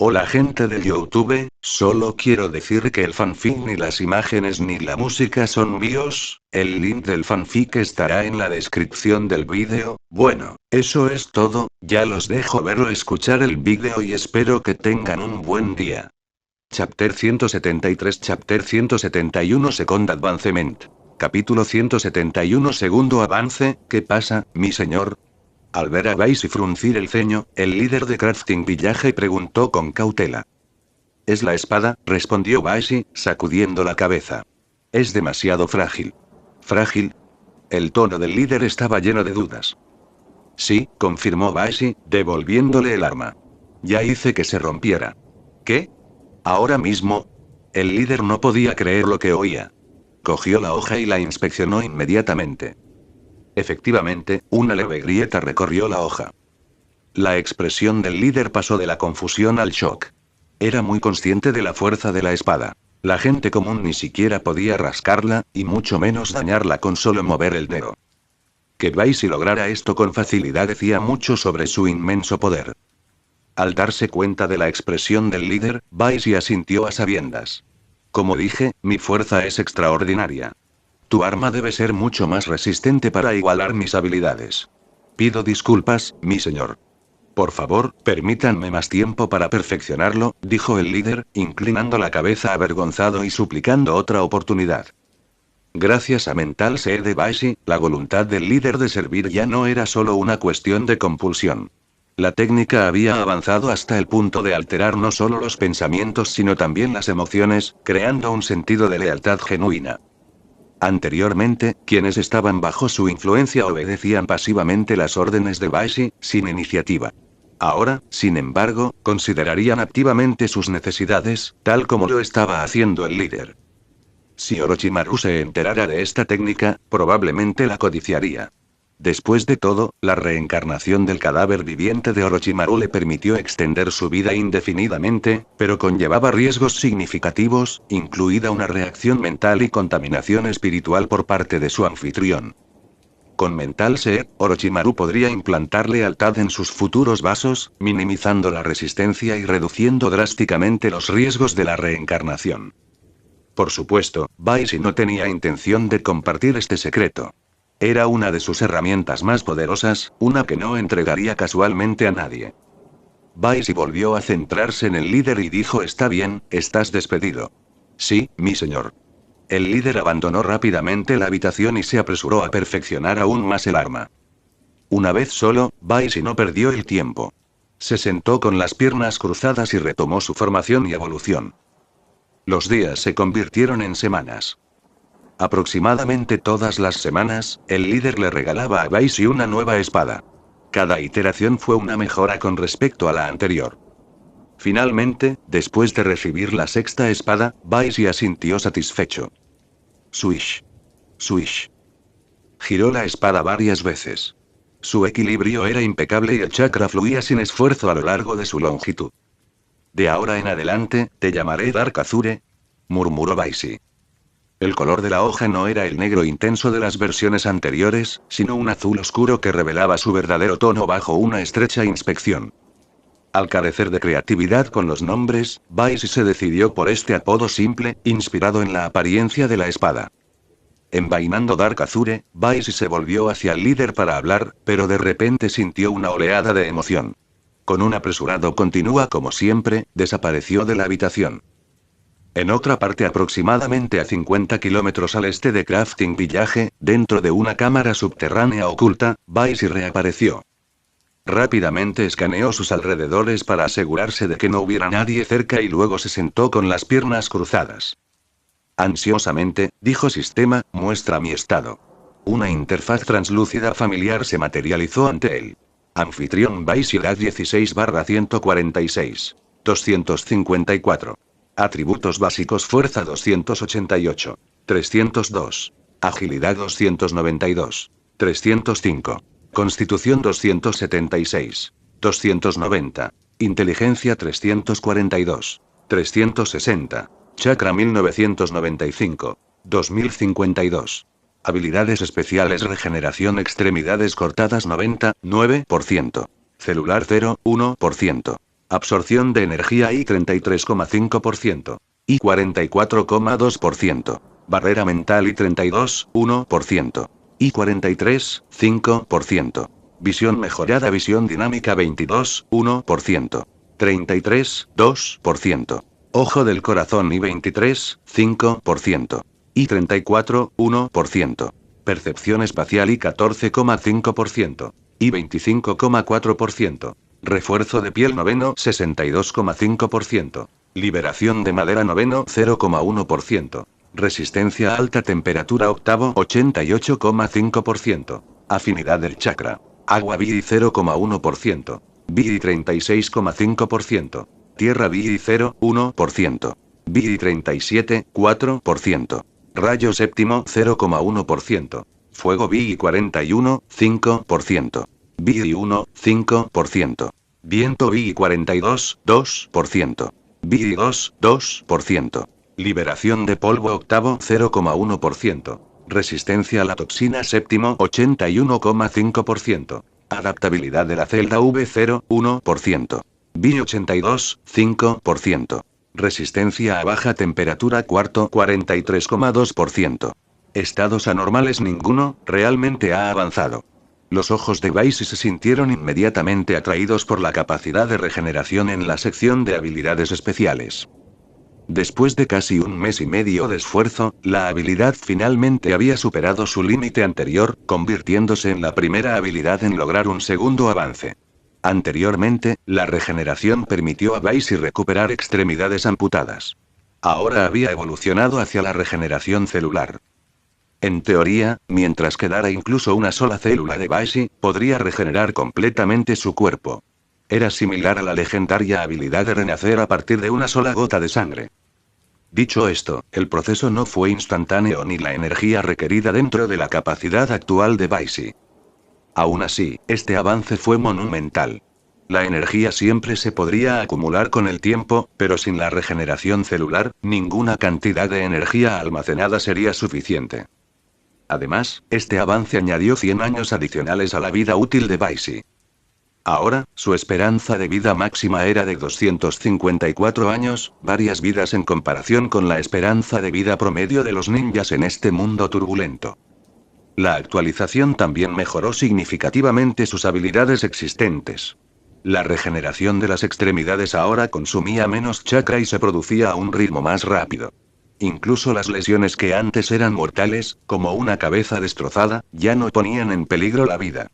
Hola gente de YouTube, solo quiero decir que el fanfic ni las imágenes ni la música son míos, el link del fanfic estará en la descripción del vídeo. Bueno, eso es todo, ya los dejo ver o escuchar el vídeo y espero que tengan un buen día. Chapter 173 Chapter 171 Second Advancement. Capítulo 171 Segundo avance. ¿Qué pasa, mi señor? Al ver a Baisi fruncir el ceño, el líder de Crafting Village preguntó con cautela. Es la espada, respondió Baisi, sacudiendo la cabeza. Es demasiado frágil. ¿Frágil? El tono del líder estaba lleno de dudas. Sí, confirmó Baisi, devolviéndole el arma. Ya hice que se rompiera. ¿Qué? ¿Ahora mismo? El líder no podía creer lo que oía. Cogió la hoja y la inspeccionó inmediatamente. Efectivamente, una leve grieta recorrió la hoja. La expresión del líder pasó de la confusión al shock. Era muy consciente de la fuerza de la espada. La gente común ni siquiera podía rascarla, y mucho menos dañarla con solo mover el dedo. Que Baisi lograra esto con facilidad decía mucho sobre su inmenso poder. Al darse cuenta de la expresión del líder, Baisi asintió a sabiendas. Como dije, mi fuerza es extraordinaria. Tu arma debe ser mucho más resistente para igualar mis habilidades. Pido disculpas, mi señor. Por favor, permítanme más tiempo para perfeccionarlo, dijo el líder, inclinando la cabeza avergonzado y suplicando otra oportunidad. Gracias a Mental Seed de Baisi, la voluntad del líder de servir ya no era solo una cuestión de compulsión. La técnica había avanzado hasta el punto de alterar no solo los pensamientos sino también las emociones, creando un sentido de lealtad genuina. Anteriormente, quienes estaban bajo su influencia obedecían pasivamente las órdenes de Baisi, sin iniciativa. Ahora, sin embargo, considerarían activamente sus necesidades, tal como lo estaba haciendo el líder. Si Orochimaru se enterara de esta técnica, probablemente la codiciaría. Después de todo, la reencarnación del cadáver viviente de Orochimaru le permitió extender su vida indefinidamente, pero conllevaba riesgos significativos, incluida una reacción mental y contaminación espiritual por parte de su anfitrión. Con Mental Seed, Orochimaru podría implantar lealtad en sus futuros vasos, minimizando la resistencia y reduciendo drásticamente los riesgos de la reencarnación. Por supuesto, Baisi no tenía intención de compartir este secreto. Era una de sus herramientas más poderosas, una que no entregaría casualmente a nadie. Baisi volvió a centrarse en el líder y dijo: Está bien, estás despedido. Sí, mi señor. El líder abandonó rápidamente la habitación y se apresuró a perfeccionar aún más el arma. Una vez solo, Baisi no perdió el tiempo. Se sentó con las piernas cruzadas y retomó su formación y evolución. Los días se convirtieron en semanas. Aproximadamente todas las semanas, el líder le regalaba a Baisi una nueva espada. Cada iteración fue una mejora con respecto a la anterior. Finalmente, después de recibir la sexta espada, Baisi asintió satisfecho. Swish. Swish. Giró la espada varias veces. Su equilibrio era impecable y el chakra fluía sin esfuerzo a lo largo de su longitud. De ahora en adelante, te llamaré Dark Azure, murmuró Baisi. El color de la hoja no era el negro intenso de las versiones anteriores, sino un azul oscuro que revelaba su verdadero tono bajo una estrecha inspección. Al carecer de creatividad con los nombres, Baisi se decidió por este apodo simple, inspirado en la apariencia de la espada. Envainando Dark Azure, Baisi se volvió hacia el líder para hablar, pero de repente sintió una oleada de emoción. Con un apresurado continúa como siempre, desapareció de la habitación. En otra parte aproximadamente a 50 kilómetros al este de Crafting Village, dentro de una cámara subterránea oculta, Baisi reapareció. Rápidamente escaneó sus alrededores para asegurarse de que no hubiera nadie cerca y luego se sentó con las piernas cruzadas. Ansiosamente, dijo: Sistema, muestra mi estado. Una interfaz translúcida familiar se materializó ante él. Anfitrión Baisi edad 16/146. 254. Atributos básicos: fuerza 288. 302. Agilidad 292. 305. Constitución 276. 290. Inteligencia 342. 360. Chakra 1995. 2052. Habilidades especiales: regeneración extremidades cortadas 99%. Celular 0, 1%. Absorción de energía I 33,5%. I 43,5%. I 44,2%. Barrera mental I 32,1%. I 43,5%. Visión mejorada, visión dinámica 22,1%. 33,2%. Ojo del corazón I 23,5%. I 34,1%. Percepción espacial I 14,5%. I 25,4%. Refuerzo de piel noveno 62,5%. Liberación de madera noveno 0,1%. Resistencia a alta temperatura octavo 88,5%. Afinidad del chakra. Agua BI 0,1%. BI 36,5%. Tierra BI 0,1%. BI 37,4%. Rayo séptimo 0,1%. Fuego BI 41,5%. BI 1,5%. Viento BI 42,2%. BI 2,2%. Liberación de polvo octavo 0,1%. Resistencia a la toxina séptimo 81,5%. Adaptabilidad de la celda V0,1%. BI 82,5%. Resistencia a baja temperatura cuarto 43,2%. Estados anormales ninguno, realmente ha avanzado. Los ojos de Baisi se sintieron inmediatamente atraídos por la capacidad de regeneración en la sección de habilidades especiales. Después de casi un mes y medio de esfuerzo, la habilidad finalmente había superado su límite anterior, convirtiéndose en la primera habilidad en lograr un segundo avance. Anteriormente, la regeneración permitió a Baisi recuperar extremidades amputadas. Ahora había evolucionado hacia la regeneración celular. En teoría, mientras quedara incluso una sola célula de Baisi, podría regenerar completamente su cuerpo. Era similar a la legendaria habilidad de renacer a partir de una sola gota de sangre. Dicho esto, el proceso no fue instantáneo ni la energía requerida dentro de la capacidad actual de Baisi. Aún así, este avance fue monumental. La energía siempre se podría acumular con el tiempo, pero sin la regeneración celular, ninguna cantidad de energía almacenada sería suficiente. Además, este avance añadió 100 años adicionales a la vida útil de Baisi. Ahora, su esperanza de vida máxima era de 254 años, varias vidas en comparación con la esperanza de vida promedio de los ninjas en este mundo turbulento. La actualización también mejoró significativamente sus habilidades existentes. La regeneración de las extremidades ahora consumía menos chakra y se producía a un ritmo más rápido. Incluso las lesiones que antes eran mortales, como una cabeza destrozada, ya no ponían en peligro la vida.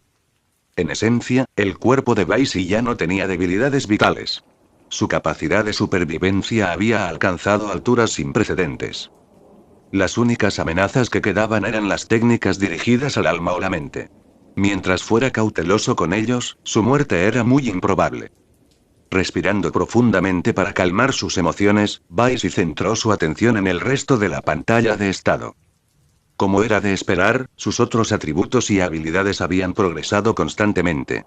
En esencia, el cuerpo de Baisi ya no tenía debilidades vitales. Su capacidad de supervivencia había alcanzado alturas sin precedentes. Las únicas amenazas que quedaban eran las técnicas dirigidas al alma o la mente. Mientras fuera cauteloso con ellos, su muerte era muy improbable. Respirando profundamente para calmar sus emociones, Baisi centró su atención en el resto de la pantalla de estado. Como era de esperar, sus otros atributos y habilidades habían progresado constantemente.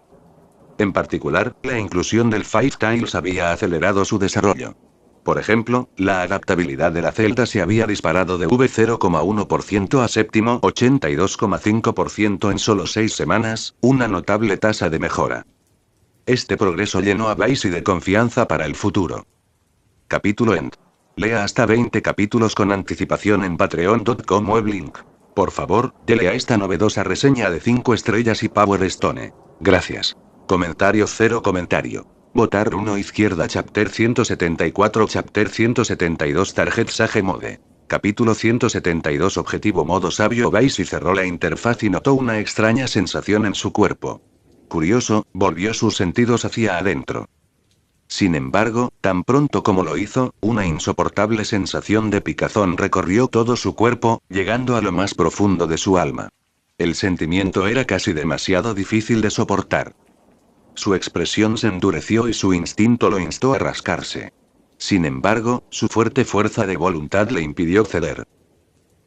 En particular, la inclusión del Five Tails había acelerado su desarrollo. Por ejemplo, la adaptabilidad de la celda se había disparado de V0,1% a séptimo 82,5% en solo 6 semanas, una notable tasa de mejora. Este progreso llenó a Baisi de confianza para el futuro. Capítulo End. Lea hasta 20 capítulos con anticipación en patreon.com weblink. Por favor, dele a esta novedosa reseña de 5 estrellas y Power Stone. Gracias. Comentario 0 comentario. Votar 1 izquierda Chapter 174 Chapter 172 Target Sage Mode. Capítulo 172 Objetivo Modo Sabio Baisi cerró la interfaz y notó una extraña sensación en su cuerpo. Curioso, volvió sus sentidos hacia adentro. Sin embargo, tan pronto como lo hizo, una insoportable sensación de picazón recorrió todo su cuerpo, llegando a lo más profundo de su alma. El sentimiento era casi demasiado difícil de soportar. Su expresión se endureció y su instinto lo instó a rascarse. Sin embargo, su fuerte fuerza de voluntad le impidió ceder.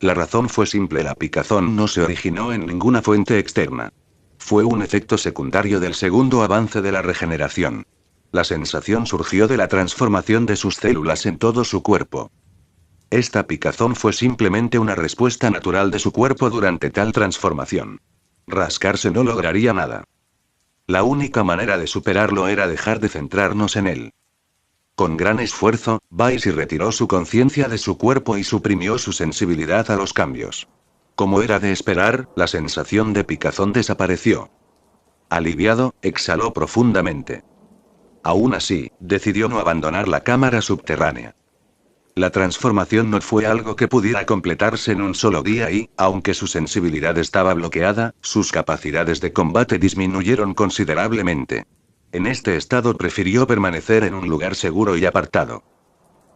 La razón fue simple: la picazón no se originó en ninguna fuente externa. Fue un efecto secundario del segundo avance de la regeneración. La sensación surgió de la transformación de sus células en todo su cuerpo. Esta picazón fue simplemente una respuesta natural de su cuerpo durante tal transformación. Rascarse no lograría nada. La única manera de superarlo era dejar de centrarnos en él. Con gran esfuerzo, Baisi retiró su conciencia de su cuerpo y suprimió su sensibilidad a los cambios. Como era de esperar, la sensación de picazón desapareció. Aliviado, exhaló profundamente. Aún así, decidió no abandonar la cámara subterránea. La transformación no fue algo que pudiera completarse en un solo día y, aunque su sensibilidad estaba bloqueada, sus capacidades de combate disminuyeron considerablemente. En este estado prefirió permanecer en un lugar seguro y apartado.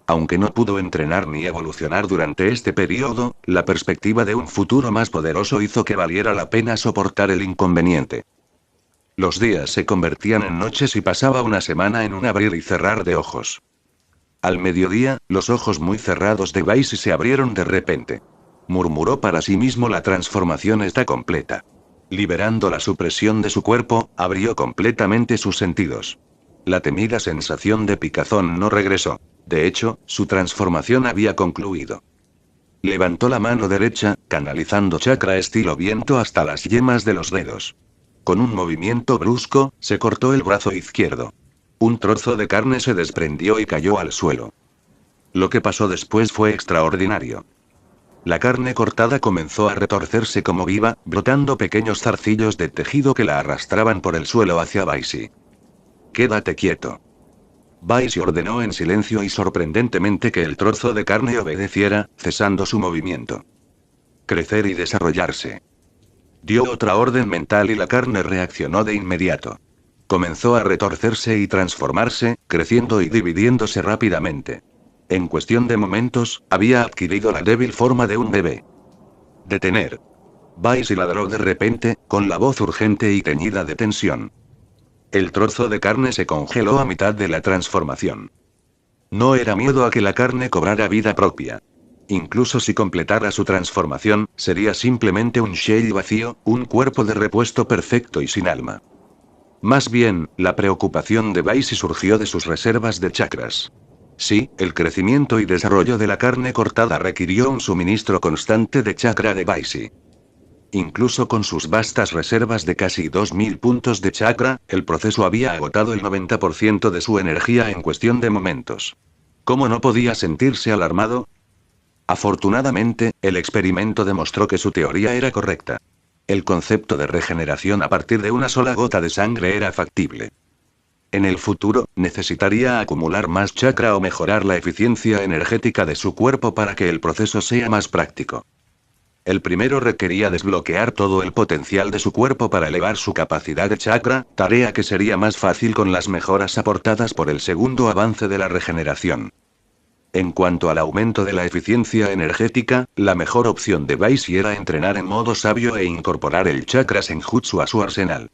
Aunque no pudo entrenar ni evolucionar durante este periodo, la perspectiva de un futuro más poderoso hizo que valiera la pena soportar el inconveniente. Los días se convertían en noches y pasaba una semana en un abrir y cerrar de ojos. Al mediodía, los ojos muy cerrados de Baisi se abrieron de repente. Murmuró para sí mismo: la transformación está completa. Liberando la supresión de su cuerpo, abrió completamente sus sentidos. La temida sensación de picazón no regresó. De hecho, su transformación había concluido. Levantó la mano derecha, canalizando chakra estilo viento hasta las yemas de los dedos. Con un movimiento brusco, se cortó el brazo izquierdo. Un trozo de carne se desprendió y cayó al suelo. Lo que pasó después fue extraordinario. La carne cortada comenzó a retorcerse como viva, brotando pequeños zarcillos de tejido que la arrastraban por el suelo hacia Baisi. «Quédate quieto». Baisi ordenó en silencio y sorprendentemente que el trozo de carne obedeciera, cesando su movimiento. «Crecer y desarrollarse». Dio otra orden mental y la carne reaccionó de inmediato. Comenzó a retorcerse y transformarse, creciendo y dividiéndose rápidamente. En cuestión de momentos, había adquirido la débil forma de un bebé. «Detener». Baisi ladró de repente, con la voz urgente y teñida de tensión. El trozo de carne se congeló a mitad de la transformación. No era miedo a que la carne cobrara vida propia. Incluso si completara su transformación, sería simplemente un shell vacío, un cuerpo de repuesto perfecto y sin alma. Más bien, la preocupación de Baisi surgió de sus reservas de chakras. Sí, el crecimiento y desarrollo de la carne cortada requirió un suministro constante de chakra de Baisi. Incluso con sus vastas reservas de casi 2000 puntos de chakra, el proceso había agotado el 90% de su energía en cuestión de momentos. ¿Cómo no podía sentirse alarmado? Afortunadamente, el experimento demostró que su teoría era correcta. El concepto de regeneración a partir de una sola gota de sangre era factible. En el futuro, necesitaría acumular más chakra o mejorar la eficiencia energética de su cuerpo para que el proceso sea más práctico. El primero requería desbloquear todo el potencial de su cuerpo para elevar su capacidad de chakra, tarea que sería más fácil con las mejoras aportadas por el segundo avance de la regeneración. En cuanto al aumento de la eficiencia energética, la mejor opción de Baisi era entrenar en modo sabio e incorporar el chakra Senjutsu a su arsenal.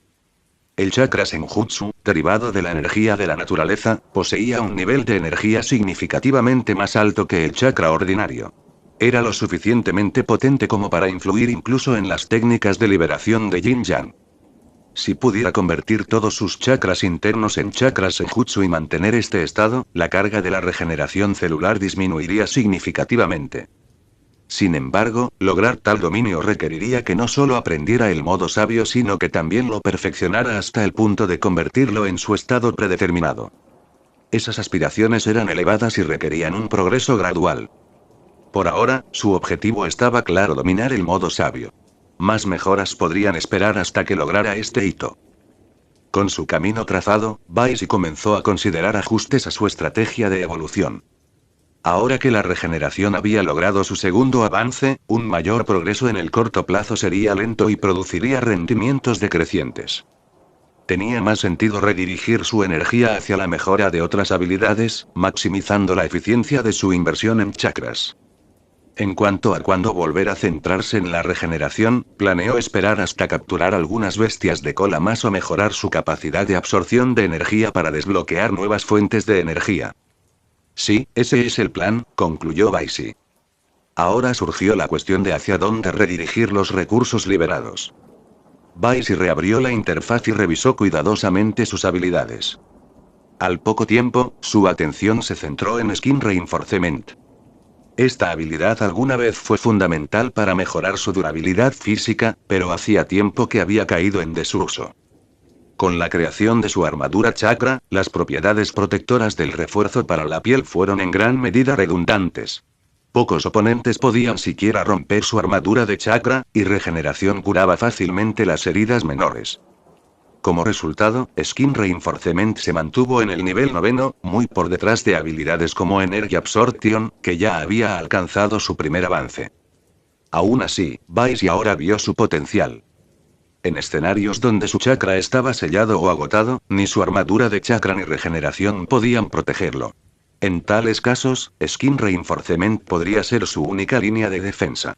El chakra Senjutsu, derivado de la energía de la naturaleza, poseía un nivel de energía significativamente más alto que el chakra ordinario. Era lo suficientemente potente como para influir incluso en las técnicas de liberación de Yin-Yang. Si pudiera convertir todos sus chakras internos en chakras Senjutsu y mantener este estado, la carga de la regeneración celular disminuiría significativamente. Sin embargo, lograr tal dominio requeriría que no solo aprendiera el modo sabio sino que también lo perfeccionara hasta el punto de convertirlo en su estado predeterminado. Esas aspiraciones eran elevadas y requerían un progreso gradual. Por ahora, su objetivo estaba claro: dominar el modo sabio. Más mejoras podrían esperar hasta que lograra este hito. Con su camino trazado, Baisi comenzó a considerar ajustes a su estrategia de evolución. Ahora que la regeneración había logrado su segundo avance, un mayor progreso en el corto plazo sería lento y produciría rendimientos decrecientes. Tenía más sentido redirigir su energía hacia la mejora de otras habilidades, maximizando la eficiencia de su inversión en chakras. En cuanto a cuándo volver a centrarse en la regeneración, planeó esperar hasta capturar algunas bestias de cola más o mejorar su capacidad de absorción de energía para desbloquear nuevas fuentes de energía. Sí, ese es el plan, concluyó Baisi. Ahora surgió la cuestión de hacia dónde redirigir los recursos liberados. Baisi reabrió la interfaz y revisó cuidadosamente sus habilidades. Al poco tiempo, su atención se centró en Skin Reinforcement. Esta habilidad alguna vez fue fundamental para mejorar su durabilidad física, pero hacía tiempo que había caído en desuso. Con la creación de su armadura chakra, las propiedades protectoras del refuerzo para la piel fueron en gran medida redundantes. Pocos oponentes podían siquiera romper su armadura de chakra, y regeneración curaba fácilmente las heridas menores. Como resultado, Skin Reinforcement se mantuvo en el nivel 9, muy por detrás de habilidades como Energy Absorption, que ya había alcanzado su primer avance. Aún así, Vice ahora vio su potencial. En escenarios donde su chakra estaba sellado o agotado, ni su armadura de chakra ni regeneración podían protegerlo. En tales casos, Skin Reinforcement podría ser su única línea de defensa.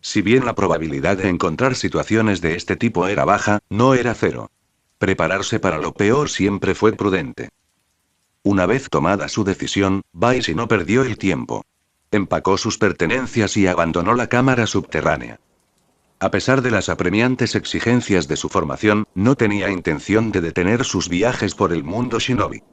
Si bien la probabilidad de encontrar situaciones de este tipo era baja, no era cero. Prepararse para lo peor siempre fue prudente. Una vez tomada su decisión, Vice no perdió el tiempo. Empacó sus pertenencias y abandonó la cámara subterránea. A pesar de las apremiantes exigencias de su formación, no tenía intención de detener sus viajes por el mundo shinobi.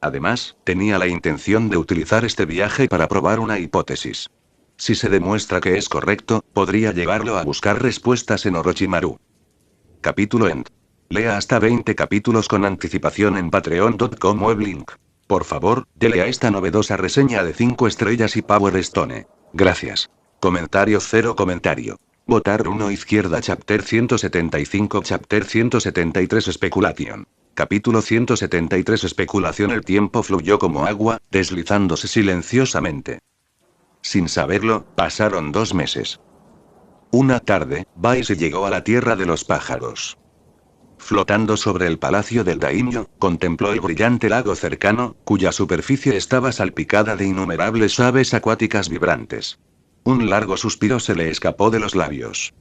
Además, tenía la intención de utilizar este viaje para probar una hipótesis. Si se demuestra que es correcto, podría llevarlo a buscar respuestas en Orochimaru. Capítulo End. Lea hasta 20 capítulos con anticipación en patreon.com web-link. Por favor, dele a esta novedosa reseña de 5 estrellas y Power Stone. Gracias. Comentario 0 comentario. Votar 1 izquierda Chapter 175 Chapter 173 Speculation. Capítulo 173 Especulación. El tiempo fluyó como agua, deslizándose silenciosamente. Sin saberlo, pasaron 2 meses. Una tarde, Vice llegó a la tierra de los pájaros. Flotando sobre el palacio del daimyo, contempló el brillante lago cercano, cuya superficie estaba salpicada de innumerables aves acuáticas vibrantes. Un largo suspiro se le escapó de los labios.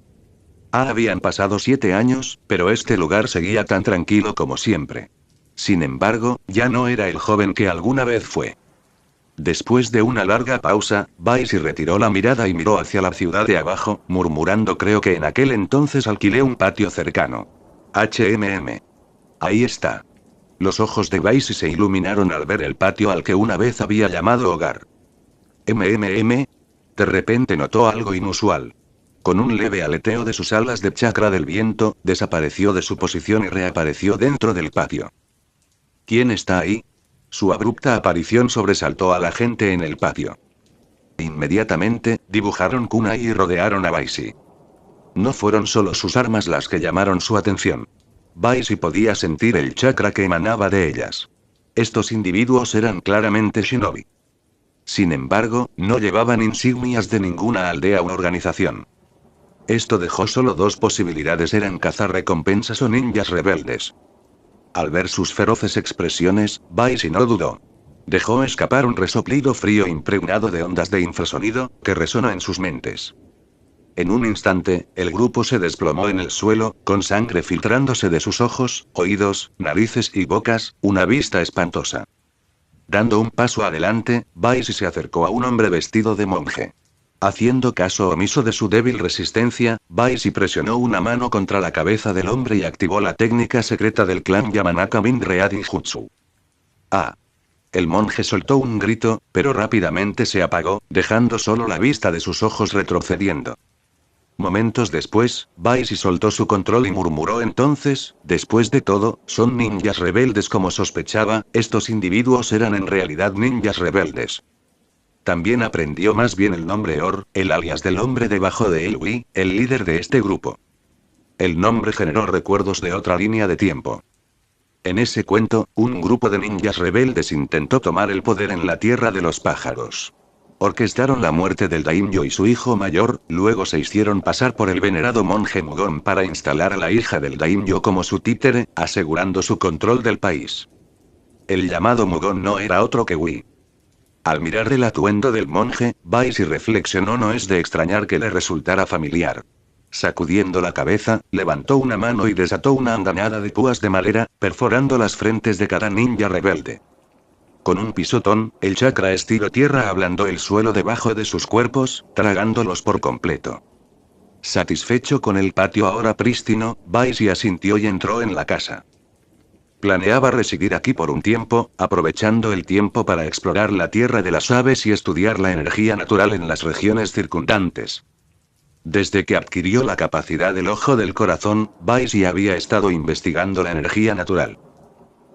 Habían pasado 7 años, pero este lugar seguía tan tranquilo como siempre. Sin embargo, ya no era el joven que alguna vez fue. Después de una larga pausa, Vice retiró la mirada y miró hacia la ciudad de abajo, murmurando: creo que en aquel entonces alquilé un patio cercano. Ahí está. Los ojos de Vice se iluminaron al ver el patio al que una vez había llamado hogar. De repente notó algo inusual. Con un leve aleteo de sus alas de chakra del viento, desapareció de su posición y reapareció dentro del patio. ¿Quién está ahí? Su abrupta aparición sobresaltó a la gente en el patio. Inmediatamente, dibujaron kunai y rodearon a Vice. No fueron solo sus armas las que llamaron su atención. Vice podía sentir el chakra que emanaba de ellas. Estos individuos eran claramente shinobi. Sin embargo, no llevaban insignias de ninguna aldea o organización. Esto dejó solo 2 posibilidades: eran cazarrecompensas o ninjas rebeldes. Al ver sus feroces expresiones, Vice no dudó. Dejó escapar un resoplido frío impregnado de ondas de infrasonido, que resonó en sus mentes. En un instante, el grupo se desplomó en el suelo, con sangre filtrándose de sus ojos, oídos, narices y bocas, una vista espantosa. Dando un paso adelante, Vice se acercó a un hombre vestido de monje. Haciendo caso omiso de su débil resistencia, Vice presionó una mano contra la cabeza del hombre y activó la técnica secreta del clan Yamanaka Minreadin Jutsu. ¡Ah! El monje soltó un grito, pero rápidamente se apagó, dejando solo la vista de sus ojos retrocediendo. Momentos después, Vice soltó su control y murmuró entonces: después de todo, son ninjas rebeldes como sospechaba. Estos individuos eran en realidad ninjas rebeldes. También aprendió más bien el nombre Or, el alias del hombre debajo de Elwi, el líder de este grupo. El nombre generó recuerdos de otra línea de tiempo. En ese cuento, un grupo de ninjas rebeldes intentó tomar el poder en la tierra de los pájaros. Orquestaron la muerte del daimyo y su hijo mayor, luego se hicieron pasar por el venerado monje Mugon para instalar a la hija del daimyo como su títere, asegurando su control del país. El llamado Mugon no era otro que Wi. Al mirar el atuendo del monje, Vice reflexionó: no es de extrañar que le resultara familiar. Sacudiendo la cabeza, levantó una mano y desató una andanada de púas de madera, perforando las frentes de cada ninja rebelde. Con un pisotón, el chakra estilo tierra ablandó el suelo debajo de sus cuerpos, tragándolos por completo. Satisfecho con el patio ahora prístino, Vice asintió y entró en la casa. Planeaba residir aquí por un tiempo, aprovechando el tiempo para explorar la tierra de las aves y estudiar la energía natural en las regiones circundantes. Desde que adquirió la capacidad del ojo del corazón, Baisi había estado investigando la energía natural.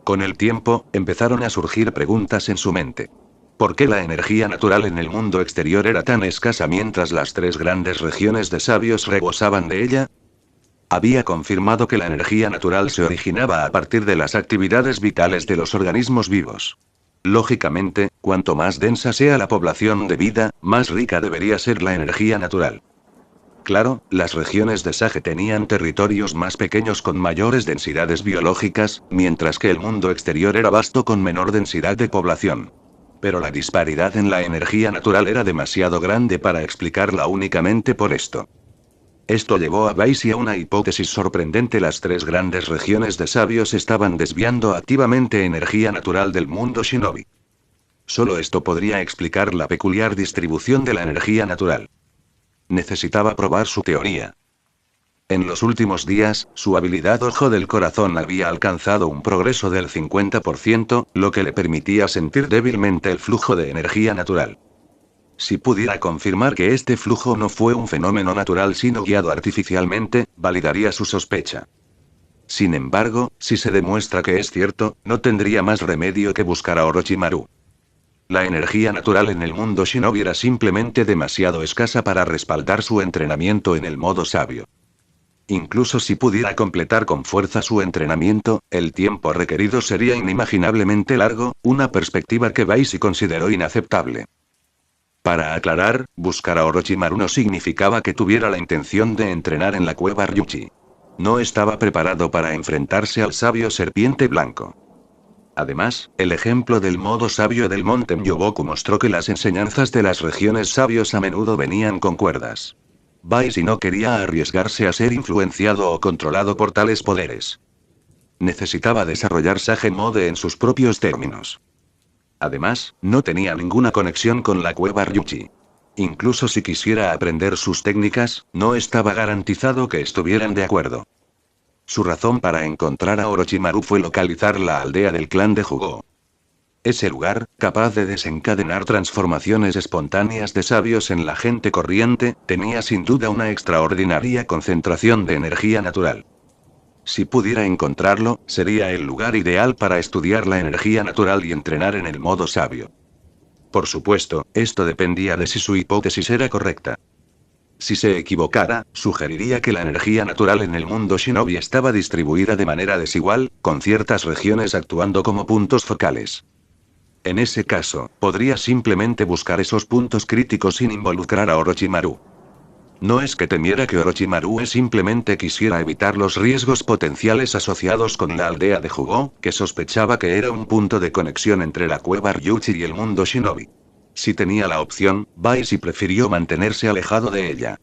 Con el tiempo, empezaron a surgir preguntas en su mente. ¿Por qué la energía natural en el mundo exterior era tan escasa mientras las tres grandes regiones de sabios rebosaban de ella? Había confirmado que la energía natural se originaba a partir de las actividades vitales de los organismos vivos. Lógicamente, cuanto más densa sea la población de vida, más rica debería ser la energía natural. Claro, las regiones de Sage tenían territorios más pequeños con mayores densidades biológicas, mientras que el mundo exterior era vasto con menor densidad de población. Pero la disparidad en la energía natural era demasiado grande para explicarla únicamente por esto. Esto llevó a Baisi a una hipótesis sorprendente: las tres grandes regiones de sabios estaban desviando activamente energía natural del mundo shinobi. Solo esto podría explicar la peculiar distribución de la energía natural. Necesitaba probar su teoría. En los últimos días, su habilidad ojo del corazón había alcanzado un progreso del 50%, lo que le permitía sentir débilmente el flujo de energía natural. Si pudiera confirmar que este flujo no fue un fenómeno natural sino guiado artificialmente, validaría su sospecha. Sin embargo, si se demuestra que es cierto, no tendría más remedio que buscar a Orochimaru. La energía natural en el mundo shinobi era simplemente demasiado escasa para respaldar su entrenamiento en el modo sabio. Incluso si pudiera completar con fuerza su entrenamiento, el tiempo requerido sería inimaginablemente largo, una perspectiva que Baisi consideró inaceptable. Para aclarar, buscar a Orochimaru no significaba que tuviera la intención de entrenar en la cueva Ryuchi. No estaba preparado para enfrentarse al sabio serpiente blanco. Además, el ejemplo del modo sabio del monte Myoboku mostró que las enseñanzas de las regiones sabios a menudo venían con cuerdas. Baisi no quería arriesgarse a ser influenciado o controlado por tales poderes. Necesitaba desarrollar Sage Mode en sus propios términos. Además, no tenía ninguna conexión con la cueva Ryuchi. Incluso si quisiera aprender sus técnicas, no estaba garantizado que estuvieran de acuerdo. Su razón para encontrar a Orochimaru fue localizar la aldea del clan de Jugó. Ese lugar, capaz de desencadenar transformaciones espontáneas de sabios en la gente corriente, tenía sin duda una extraordinaria concentración de energía natural. Si pudiera encontrarlo, sería el lugar ideal para estudiar la energía natural y entrenar en el modo sabio. Por supuesto, esto dependía de si su hipótesis era correcta. Si se equivocara, sugeriría que la energía natural en el mundo shinobi estaba distribuida de manera desigual, con ciertas regiones actuando como puntos focales. En ese caso, podría simplemente buscar esos puntos críticos sin involucrar a Orochimaru. No es que temiera que Orochimaru simplemente quisiera evitar los riesgos potenciales asociados con la aldea de Jugó, que sospechaba que era un punto de conexión entre la cueva Ryuchi y el mundo shinobi. Si tenía la opción, Baisi prefirió mantenerse alejado de ella.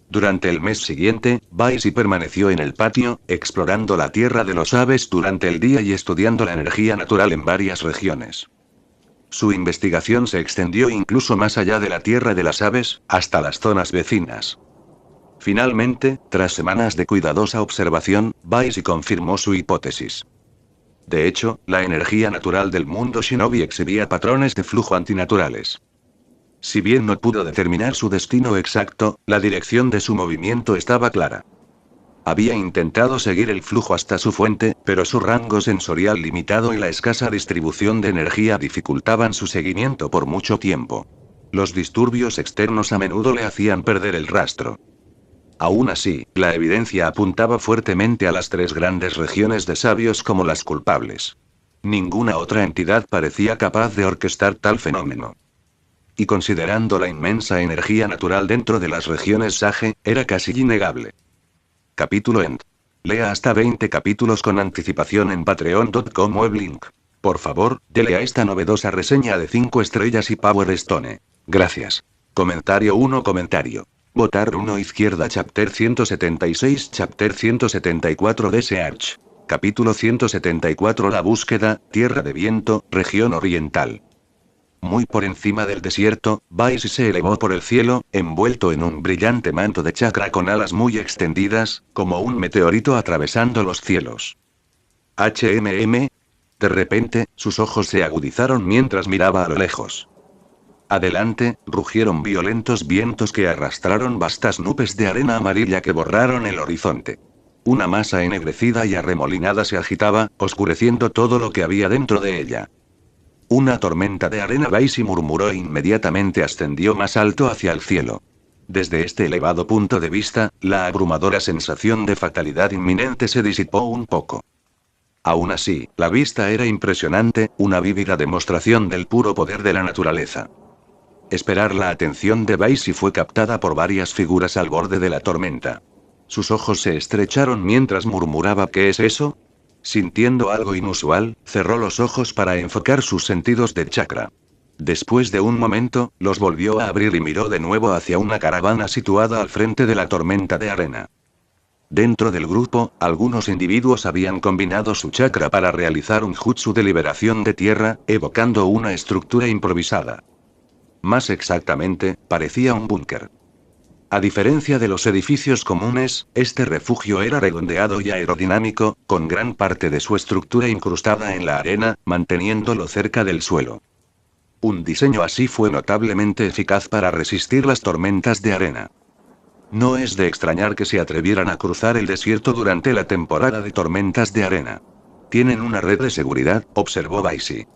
Durante el mes siguiente, Baisi permaneció en el patio, explorando la tierra de los aves durante el día y estudiando la energía natural en varias regiones. Su investigación se extendió incluso más allá de la tierra de las aves, hasta las zonas vecinas. Finalmente, tras semanas de cuidadosa observación, Baisi confirmó su hipótesis. De hecho, la energía natural del mundo shinobi exhibía patrones de flujo antinaturales. Si bien no pudo determinar su destino exacto, la dirección de su movimiento estaba clara. Había intentado seguir el flujo hasta su fuente, pero su rango sensorial limitado y la escasa distribución de energía dificultaban su seguimiento por mucho tiempo. Los disturbios externos a menudo le hacían perder el rastro. Aún así, la evidencia apuntaba fuertemente a las tres grandes regiones de sabios como las culpables. Ninguna otra entidad parecía capaz de orquestar tal fenómeno. Y considerando la inmensa energía natural dentro de las regiones Sage, era casi innegable. Capítulo End. Lea hasta 20 capítulos con anticipación en patreon.com weblink. Por favor, dele a esta novedosa reseña de 5 estrellas y Power Stone. Gracias. Comentario 1. Votar 1 izquierda Chapter 176 Chapter 174 de Search. Capítulo 174 La búsqueda, Tierra de Viento, región oriental. Muy por encima del desierto, Baisi se elevó por el cielo, envuelto en un brillante manto de chakra con alas muy extendidas, como un meteorito atravesando los cielos. De repente, sus ojos se agudizaron mientras miraba a lo lejos. Adelante, rugieron violentos vientos que arrastraron vastas nubes de arena amarilla que borraron el horizonte. Una masa ennegrecida y arremolinada se agitaba, oscureciendo todo lo que había dentro de ella. Una tormenta de arena, Baisi murmuró e inmediatamente ascendió más alto hacia el cielo. Desde este elevado punto de vista, la abrumadora sensación de fatalidad inminente se disipó un poco. Aún así, la vista era impresionante, una vívida demostración del puro poder de la naturaleza. Esperar la atención de Baisi fue captada por varias figuras al borde de la tormenta. Sus ojos se estrecharon mientras murmuraba: ¿qué es eso? Sintiendo algo inusual, cerró los ojos para enfocar sus sentidos de chakra. Después de un momento, los volvió a abrir y miró de nuevo hacia una caravana situada al frente de la tormenta de arena. Dentro del grupo, algunos individuos habían combinado su chakra para realizar un jutsu de liberación de tierra, evocando una estructura improvisada. Más exactamente, parecía un búnker. A diferencia de los edificios comunes, este refugio era redondeado y aerodinámico, con gran parte de su estructura incrustada en la arena, manteniéndolo cerca del suelo. Un diseño así fue notablemente eficaz para resistir las tormentas de arena. No es de extrañar que se atrevieran a cruzar el desierto durante la temporada de tormentas de arena. Tienen una red de seguridad, observó Baisi.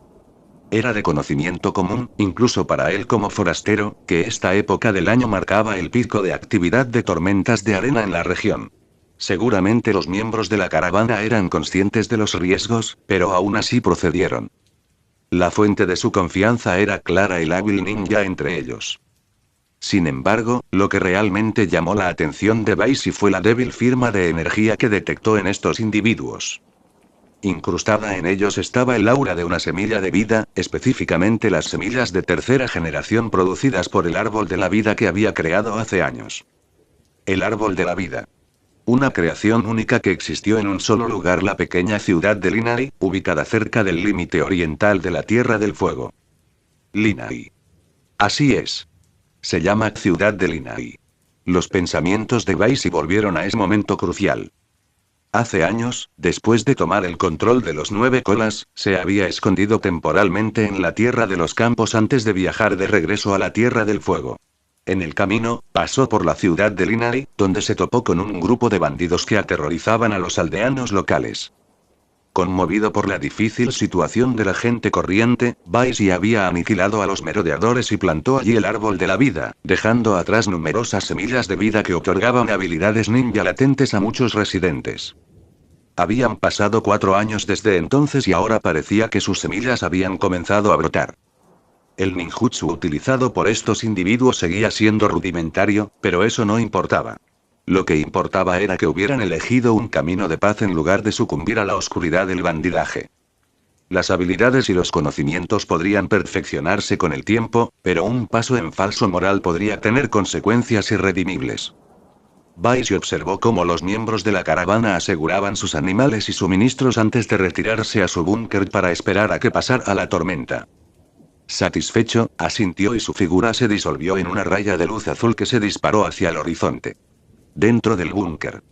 Era de conocimiento común, incluso para él como forastero, que esta época del año marcaba el pico de actividad de tormentas de arena en la región. Seguramente los miembros de la caravana eran conscientes de los riesgos, pero aún así procedieron. La fuente de su confianza era Clara, el hábil ninja entre ellos. Sin embargo, lo que realmente llamó la atención de Baisi fue la débil firma de energía que detectó en estos individuos. Incrustada en ellos estaba el aura de una semilla de vida, específicamente las semillas de tercera generación producidas por el árbol de la vida que había creado hace años. El árbol de la vida. Una creación única que existió en un solo lugar, la pequeña ciudad de Linai, ubicada cerca del límite oriental de la Tierra del Fuego. Linai. Así es. Se llama Ciudad de Linai. Los pensamientos de Baisi volvieron a ese momento crucial. Hace años, después de tomar el control de los 9 colas, se había escondido temporalmente en la Tierra de los Campos antes de viajar de regreso a la Tierra del Fuego. En el camino, pasó por la ciudad de Linai, donde se topó con un grupo de bandidos que aterrorizaban a los aldeanos locales. Conmovido por la difícil situación de la gente corriente, Baisi había aniquilado a los merodeadores y plantó allí el árbol de la vida, dejando atrás numerosas semillas de vida que otorgaban habilidades ninja latentes a muchos residentes. Habían pasado 4 años desde entonces y ahora parecía que sus semillas habían comenzado a brotar. El ninjutsu utilizado por estos individuos seguía siendo rudimentario, pero eso no importaba. Lo que importaba era que hubieran elegido un camino de paz en lugar de sucumbir a la oscuridad del bandidaje. Las habilidades y los conocimientos podrían perfeccionarse con el tiempo, pero un paso en falso moral podría tener consecuencias irredimibles. Baisi observó cómo los miembros de la caravana aseguraban sus animales y suministros antes de retirarse a su búnker para esperar a que pasara la tormenta. Satisfecho, asintió y su figura se disolvió en una raya de luz azul que se disparó hacia el horizonte. Dentro del búnker.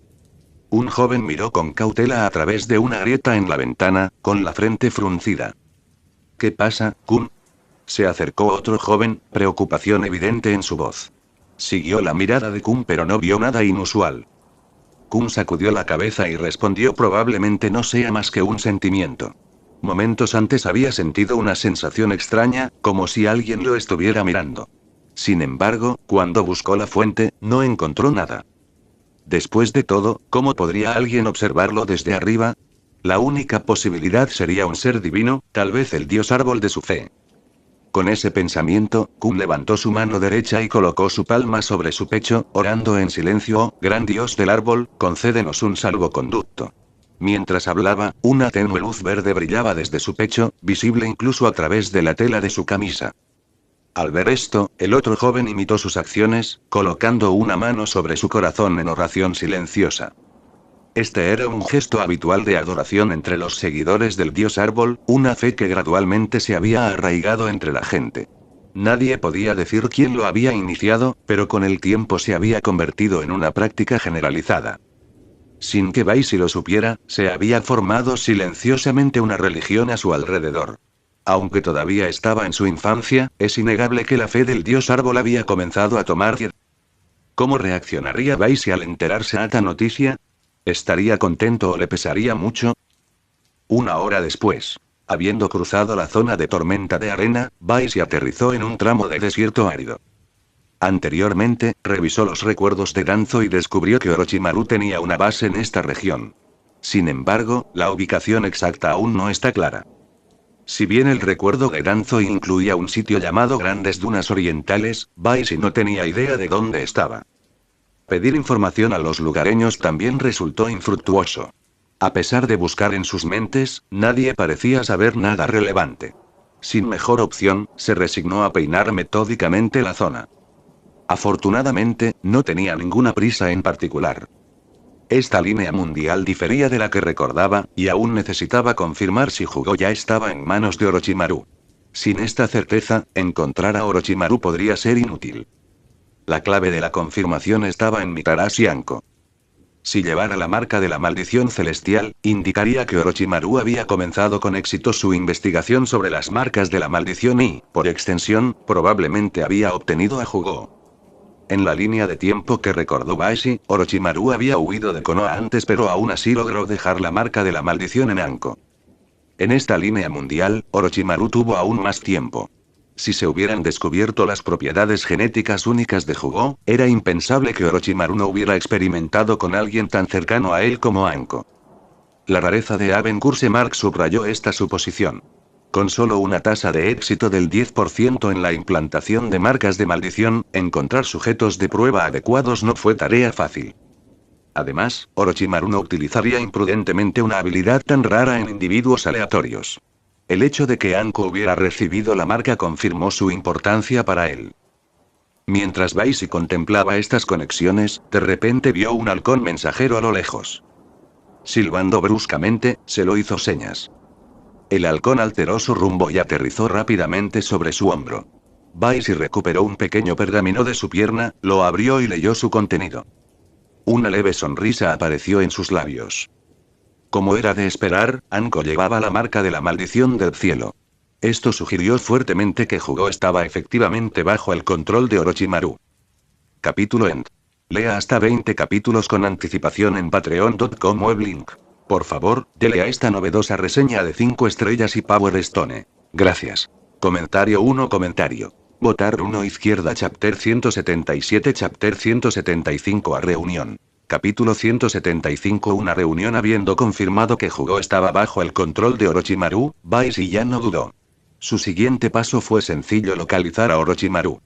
Un joven miró con cautela a través de una grieta en la ventana, con la frente fruncida. ¿Qué pasa, Kun? Se acercó otro joven, preocupación evidente en su voz. Siguió la mirada de Kun pero no vio nada inusual. Kun sacudió la cabeza y respondió: probablemente no sea más que un sentimiento. Momentos antes había sentido una sensación extraña, como si alguien lo estuviera mirando. Sin embargo, cuando buscó la fuente, no encontró nada. Después de todo, ¿cómo podría alguien observarlo desde arriba? La única posibilidad sería un ser divino, tal vez el dios árbol de su fe. Con ese pensamiento, Kun levantó su mano derecha y colocó su palma sobre su pecho, orando en silencio: oh, gran dios del árbol, concédenos un salvoconducto. Mientras hablaba, una tenue luz verde brillaba desde su pecho, visible incluso a través de la tela de su camisa. Al ver esto, el otro joven imitó sus acciones, colocando una mano sobre su corazón en oración silenciosa. Este era un gesto habitual de adoración entre los seguidores del dios árbol, una fe que gradualmente se había arraigado entre la gente. Nadie podía decir quién lo había iniciado, pero con el tiempo se había convertido en una práctica generalizada. Sin que Baisi lo supiera, se había formado silenciosamente una religión a su alrededor. Aunque todavía estaba en su infancia, es innegable que la fe del dios árbol había comenzado a tomar vida. ¿Cómo reaccionaría Baisi al enterarse de esta noticia? ¿Estaría contento o le pesaría mucho? Una hora después, habiendo cruzado la zona de tormenta de arena, Baisi aterrizó en un tramo de desierto árido. Anteriormente, revisó los recuerdos de Danzo y descubrió que Orochimaru tenía una base en esta región. Sin embargo, la ubicación exacta aún no está clara. Si bien el recuerdo de Danzo incluía un sitio llamado Grandes Dunas Orientales, Baisi no tenía idea de dónde estaba. Pedir información a los lugareños también resultó infructuoso. A pesar de buscar en sus mentes, nadie parecía saber nada relevante. Sin mejor opción, se resignó a peinar metódicamente la zona. Afortunadamente, no tenía ninguna prisa en particular. Esta línea mundial difería de la que recordaba, y aún necesitaba confirmar si Hugo ya estaba en manos de Orochimaru. Sin esta certeza, encontrar a Orochimaru podría ser inútil. La clave de la confirmación estaba en Mitarashi Anko. Si llevara la marca de la maldición celestial, indicaría que Orochimaru había comenzado con éxito su investigación sobre las marcas de la maldición y, por extensión, probablemente había obtenido a Hugo. En la línea de tiempo que recordó Bashi, Orochimaru había huido de Konoha antes, pero aún así logró dejar la marca de la maldición en Anko. En esta línea mundial, Orochimaru tuvo aún más tiempo. Si se hubieran descubierto las propiedades genéticas únicas de Hugo, era impensable que Orochimaru no hubiera experimentado con alguien tan cercano a él como Anko. La rareza de Abenkurse Mark subrayó esta suposición. Con solo una tasa de éxito del 10% en la implantación de marcas de maldición, encontrar sujetos de prueba adecuados no fue tarea fácil. Además, Orochimaru no utilizaría imprudentemente una habilidad tan rara en individuos aleatorios. El hecho de que Anko hubiera recibido la marca confirmó su importancia para él. Mientras Baisi contemplaba estas conexiones, de repente vio un halcón mensajero a lo lejos. Silbando bruscamente, se lo hizo señas. El halcón alteró su rumbo y aterrizó rápidamente sobre su hombro. Baisi recuperó un pequeño pergamino de su pierna, lo abrió y leyó su contenido. Una leve sonrisa apareció en sus labios. Como era de esperar, Anko llevaba la marca de la maldición del cielo. Esto sugirió fuertemente que Hugo estaba efectivamente bajo el control de Orochimaru. Capítulo End. Lea hasta 20 capítulos con anticipación en patreon.com weblink. Por favor, dele a esta novedosa reseña de 5 estrellas y Power Stone. Gracias. Comentario 1. Votar 1 izquierda Chapter 177 Chapter 175 a reunión. Capítulo 175 Una reunión. Habiendo confirmado que Hugo estaba bajo el control de Orochimaru, Baisi ya no dudó. Su siguiente paso fue sencillo: localizar a Orochimaru.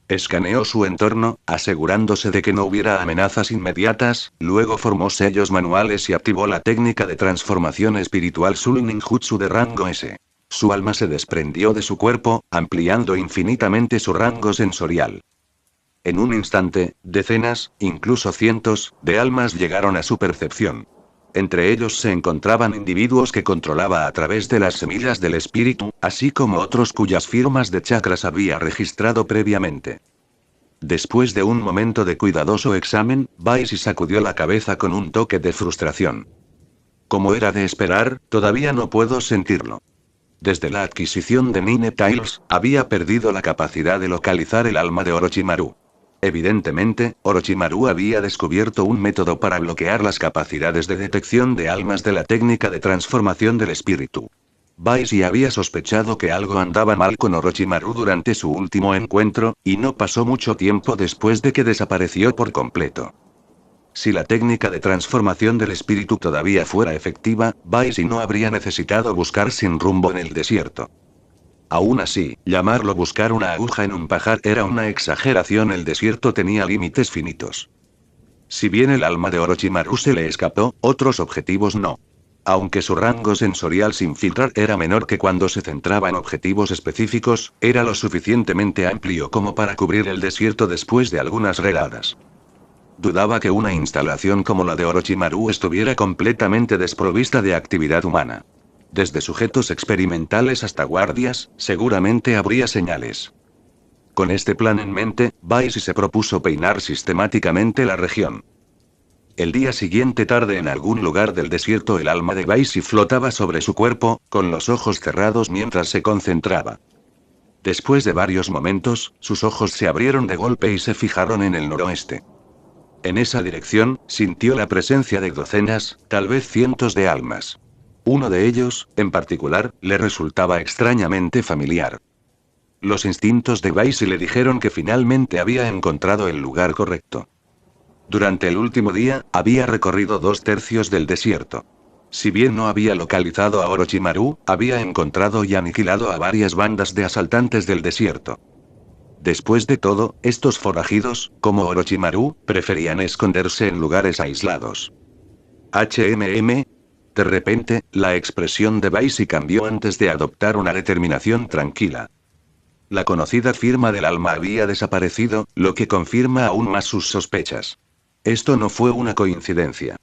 Escaneó su entorno, asegurándose de que no hubiera amenazas inmediatas, luego formó sellos manuales y activó la técnica de transformación espiritual Sul Ninjutsu de rango S. Su alma se desprendió de su cuerpo, ampliando infinitamente su rango sensorial. En un instante, decenas, incluso cientos, de almas llegaron a su percepción. Entre ellos se encontraban individuos que controlaba a través de las semillas del espíritu, así como otros cuyas firmas de chakras había registrado previamente. Después de un momento de cuidadoso examen, Baisi sacudió la cabeza con un toque de frustración. Como era de esperar, todavía no puedo sentirlo. Desde la adquisición de Nine Tails, había perdido la capacidad de localizar el alma de Orochimaru. Evidentemente, Orochimaru había descubierto un método para bloquear las capacidades de detección de almas de la técnica de transformación del espíritu. Baisi había sospechado que algo andaba mal con Orochimaru durante su último encuentro, y no pasó mucho tiempo después de que desapareció por completo. Si la técnica de transformación del espíritu todavía fuera efectiva, Baisi no habría necesitado buscar sin rumbo en el desierto. Aún así, llamarlo buscar una aguja en un pajar era una exageración. El desierto tenía límites finitos. Si bien el alma de Orochimaru se le escapó, otros objetivos no. Aunque su rango sensorial sin filtrar era menor que cuando se centraba en objetivos específicos, era lo suficientemente amplio como para cubrir el desierto después de algunas redadas. Dudaba que una instalación como la de Orochimaru estuviera completamente desprovista de actividad humana. Desde sujetos experimentales hasta guardias, seguramente habría señales. Con este plan en mente, Baisi se propuso peinar sistemáticamente la región. El día siguiente tarde en algún lugar del desierto el alma de Baisi flotaba sobre su cuerpo, con los ojos cerrados mientras se concentraba. Después de varios momentos, sus ojos se abrieron de golpe y se fijaron en el noroeste. En esa dirección, sintió la presencia de docenas, tal vez cientos de almas. Uno de ellos, en particular, le resultaba extrañamente familiar. Los instintos de Baisi le dijeron que finalmente había encontrado el lugar correcto. Durante el último día, había recorrido 2/3 del desierto. Si bien no había localizado a Orochimaru, había encontrado y aniquilado a varias bandas de asaltantes del desierto. Después de todo, estos forajidos, como Orochimaru, preferían esconderse en lugares aislados. De repente, la expresión de Baisi cambió antes de adoptar una determinación tranquila. La conocida firma del alma había desaparecido, lo que confirma aún más sus sospechas. Esto no fue una coincidencia.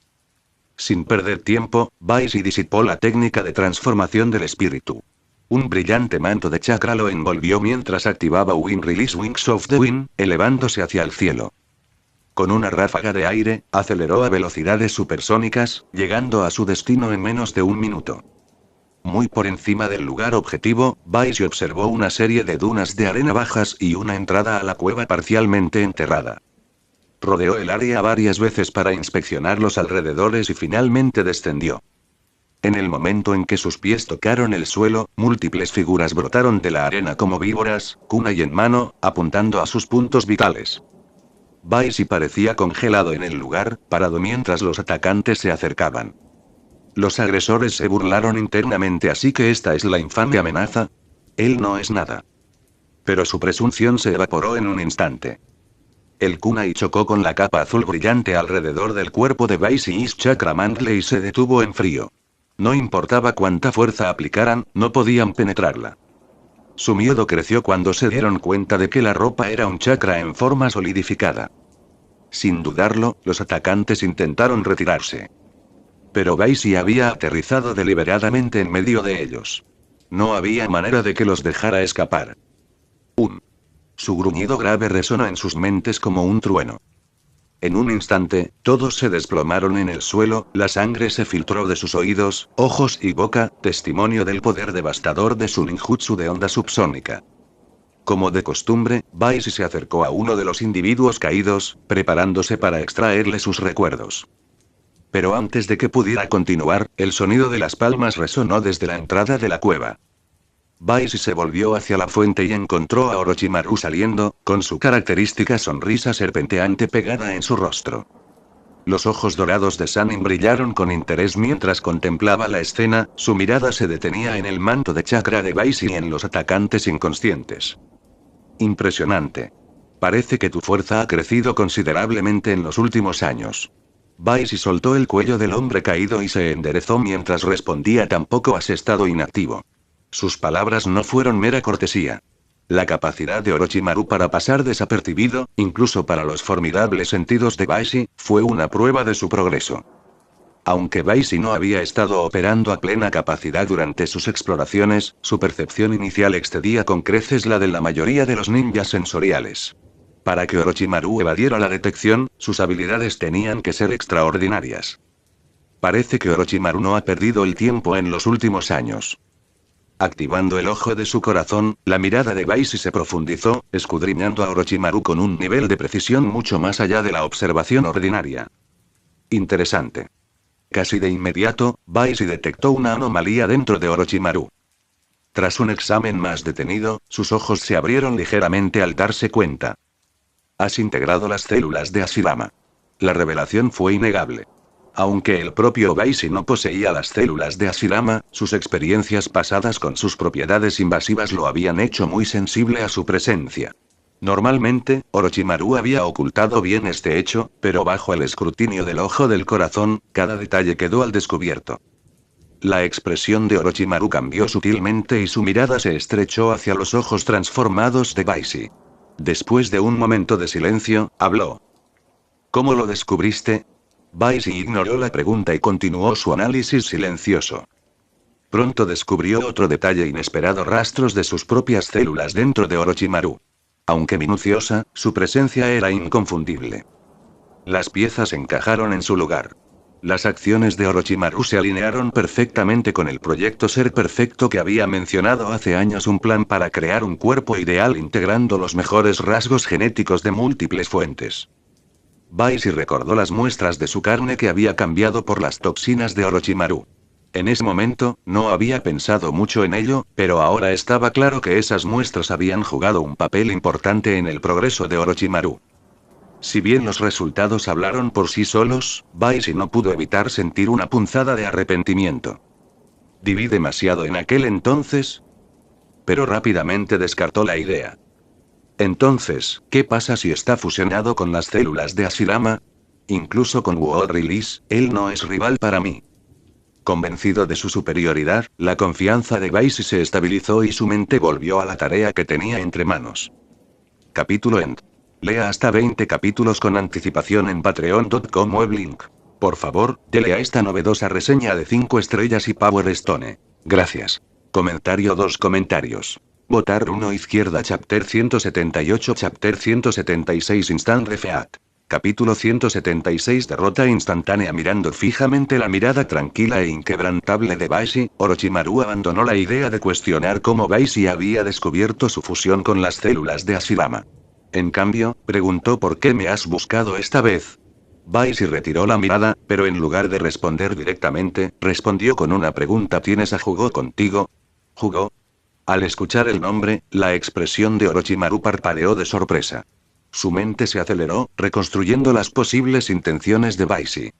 Sin perder tiempo, Baisi disipó la técnica de transformación del espíritu. Un brillante manto de chakra lo envolvió mientras activaba Wind Release Wings of the Wind, elevándose hacia el cielo. Con una ráfaga de aire, aceleró a velocidades supersónicas, llegando a su destino en menos de un minuto. Muy por encima del lugar objetivo, Baisi observó una serie de dunas de arena bajas y una entrada a la cueva parcialmente enterrada. Rodeó el área varias veces para inspeccionar los alrededores y finalmente descendió. En el momento en que sus pies tocaron el suelo, múltiples figuras brotaron de la arena como víboras, kunai en mano, apuntando a sus puntos vitales. Baisi parecía congelado en el lugar, parado mientras los atacantes se acercaban. Los agresores se burlaron internamente, así que esta es la infame amenaza. Él no es nada. Pero su presunción se evaporó en un instante. El kunai chocó con la capa azul brillante alrededor del cuerpo de Baisi Is Chakra Mantle y se detuvo en frío. No importaba cuánta fuerza aplicaran, no podían penetrarla. Su miedo creció cuando se dieron cuenta de que la ropa era un chakra en forma solidificada. Sin dudarlo, los atacantes intentaron retirarse. Pero Baisi había aterrizado deliberadamente en medio de ellos. No había manera de que los dejara escapar. Su gruñido grave resonó en sus mentes como un trueno. En un instante, todos se desplomaron en el suelo, la sangre se filtró de sus oídos, ojos y boca, testimonio del poder devastador de su ninjutsu de onda subsónica. Como de costumbre, Baisi se acercó a uno de los individuos caídos, preparándose para extraerle sus recuerdos. Pero antes de que pudiera continuar, el sonido de las palmas resonó desde la entrada de la cueva. Baisi se volvió hacia la fuente y encontró a Orochimaru saliendo, con su característica sonrisa serpenteante pegada en su rostro. Los ojos dorados de Sannin brillaron con interés mientras contemplaba la escena, su mirada se detenía en el manto de chakra de Baisi y en los atacantes inconscientes. Impresionante. Parece que tu fuerza ha crecido considerablemente en los últimos años. Baisi soltó el cuello del hombre caído y se enderezó mientras respondía: tampoco has estado inactivo. Sus palabras no fueron mera cortesía. La capacidad de Orochimaru para pasar desapercibido, incluso para los formidables sentidos de Baisi, fue una prueba de su progreso. Aunque Baisi no había estado operando a plena capacidad durante sus exploraciones, su percepción inicial excedía con creces la de la mayoría de los ninjas sensoriales. Para que Orochimaru evadiera la detección, sus habilidades tenían que ser extraordinarias. Parece que Orochimaru no ha perdido el tiempo en los últimos años. Activando el ojo de su corazón, la mirada de Baisi se profundizó, escudriñando a Orochimaru con un nivel de precisión mucho más allá de la observación ordinaria. Interesante. Casi de inmediato, Baisi detectó una anomalía dentro de Orochimaru. Tras un examen más detenido, sus ojos se abrieron ligeramente al darse cuenta. Has integrado las células de Hashirama. La revelación fue innegable. Aunque el propio Baisi no poseía las células de Hashirama, sus experiencias pasadas con sus propiedades invasivas lo habían hecho muy sensible a su presencia. Normalmente, Orochimaru había ocultado bien este hecho, pero bajo el escrutinio del ojo del corazón, cada detalle quedó al descubierto. La expresión de Orochimaru cambió sutilmente y su mirada se estrechó hacia los ojos transformados de Baisi. Después de un momento de silencio, habló. ¿Cómo lo descubriste? Baisi ignoró la pregunta y continuó su análisis silencioso. Pronto descubrió otro detalle inesperado: rastros de sus propias células dentro de Orochimaru. Aunque minuciosa, su presencia era inconfundible. Las piezas encajaron en su lugar. Las acciones de Orochimaru se alinearon perfectamente con el proyecto Ser Perfecto que había mencionado hace años, un plan para crear un cuerpo ideal integrando los mejores rasgos genéticos de múltiples fuentes. Baisi recordó las muestras de su carne que había cambiado por las toxinas de Orochimaru. En ese momento, no había pensado mucho en ello, pero ahora estaba claro que esas muestras habían jugado un papel importante en el progreso de Orochimaru. Si bien los resultados hablaron por sí solos, Baisi no pudo evitar sentir una punzada de arrepentimiento. ¿Viví demasiado en aquel entonces? Pero rápidamente descartó la idea. Entonces, ¿qué pasa si está fusionado con las células de Hashirama? Incluso con World Release, él no es rival para mí. Convencido de su superioridad, la confianza de Baisi se estabilizó y su mente volvió a la tarea que tenía entre manos. Capítulo End. Lea hasta 20 capítulos con anticipación en patreon.com weblink. Por favor, dele a esta novedosa reseña de 5 estrellas y Power Stone. Gracias. Comentario 2 comentarios. Votar 1 izquierda Chapter 178 Chapter 176 Instant Refeat. Capítulo 176 Derrota instantánea. Mirando fijamente la mirada tranquila e inquebrantable de Baisi, Orochimaru abandonó la idea de cuestionar cómo Baisi había descubierto su fusión con las células de Hashirama. En cambio, preguntó: ¿por qué me has buscado esta vez? Baisi retiró la mirada, pero en lugar de responder directamente, respondió con una pregunta: ¿tienes a Jugo contigo? ¿Jugo? Al escuchar el nombre, la expresión de Orochimaru parpadeó de sorpresa. Su mente se aceleró, reconstruyendo las posibles intenciones de Baisi.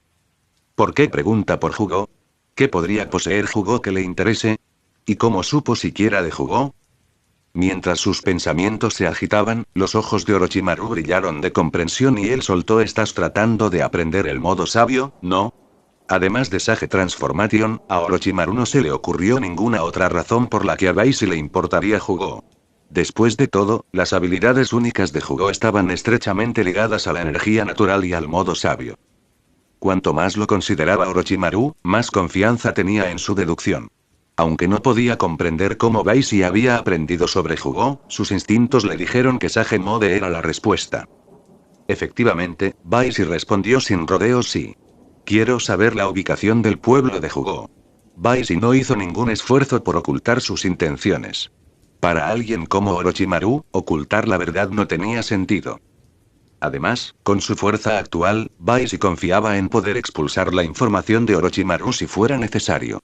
¿Por qué pregunta por Jugo? ¿Qué podría poseer Jugo que le interese? ¿Y cómo supo siquiera de Jugo? Mientras sus pensamientos se agitaban, los ojos de Orochimaru brillaron de comprensión y él soltó: ¿estás tratando de aprender el modo sabio, no? Además de Sage Transformation, a Orochimaru no se le ocurrió ninguna otra razón por la que a Baisi le importaría Jugo. Después de todo, las habilidades únicas de Jugo estaban estrechamente ligadas a la energía natural y al modo sabio. Cuanto más lo consideraba Orochimaru, más confianza tenía en su deducción. Aunque no podía comprender cómo Baisi había aprendido sobre Jugo, sus instintos le dijeron que Sage Mode era la respuesta. Efectivamente, Baisi respondió sin rodeos: sí. Quiero saber la ubicación del pueblo de Jugo. Baisi no hizo ningún esfuerzo por ocultar sus intenciones. Para alguien como Orochimaru, ocultar la verdad no tenía sentido. Además, con su fuerza actual, Baisi confiaba en poder expulsar la información de Orochimaru si fuera necesario.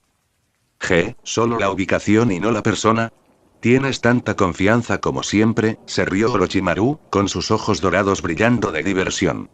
¿Solo la ubicación y no la persona? ¿Tienes tanta confianza como siempre?, se rió Orochimaru, con sus ojos dorados brillando de diversión.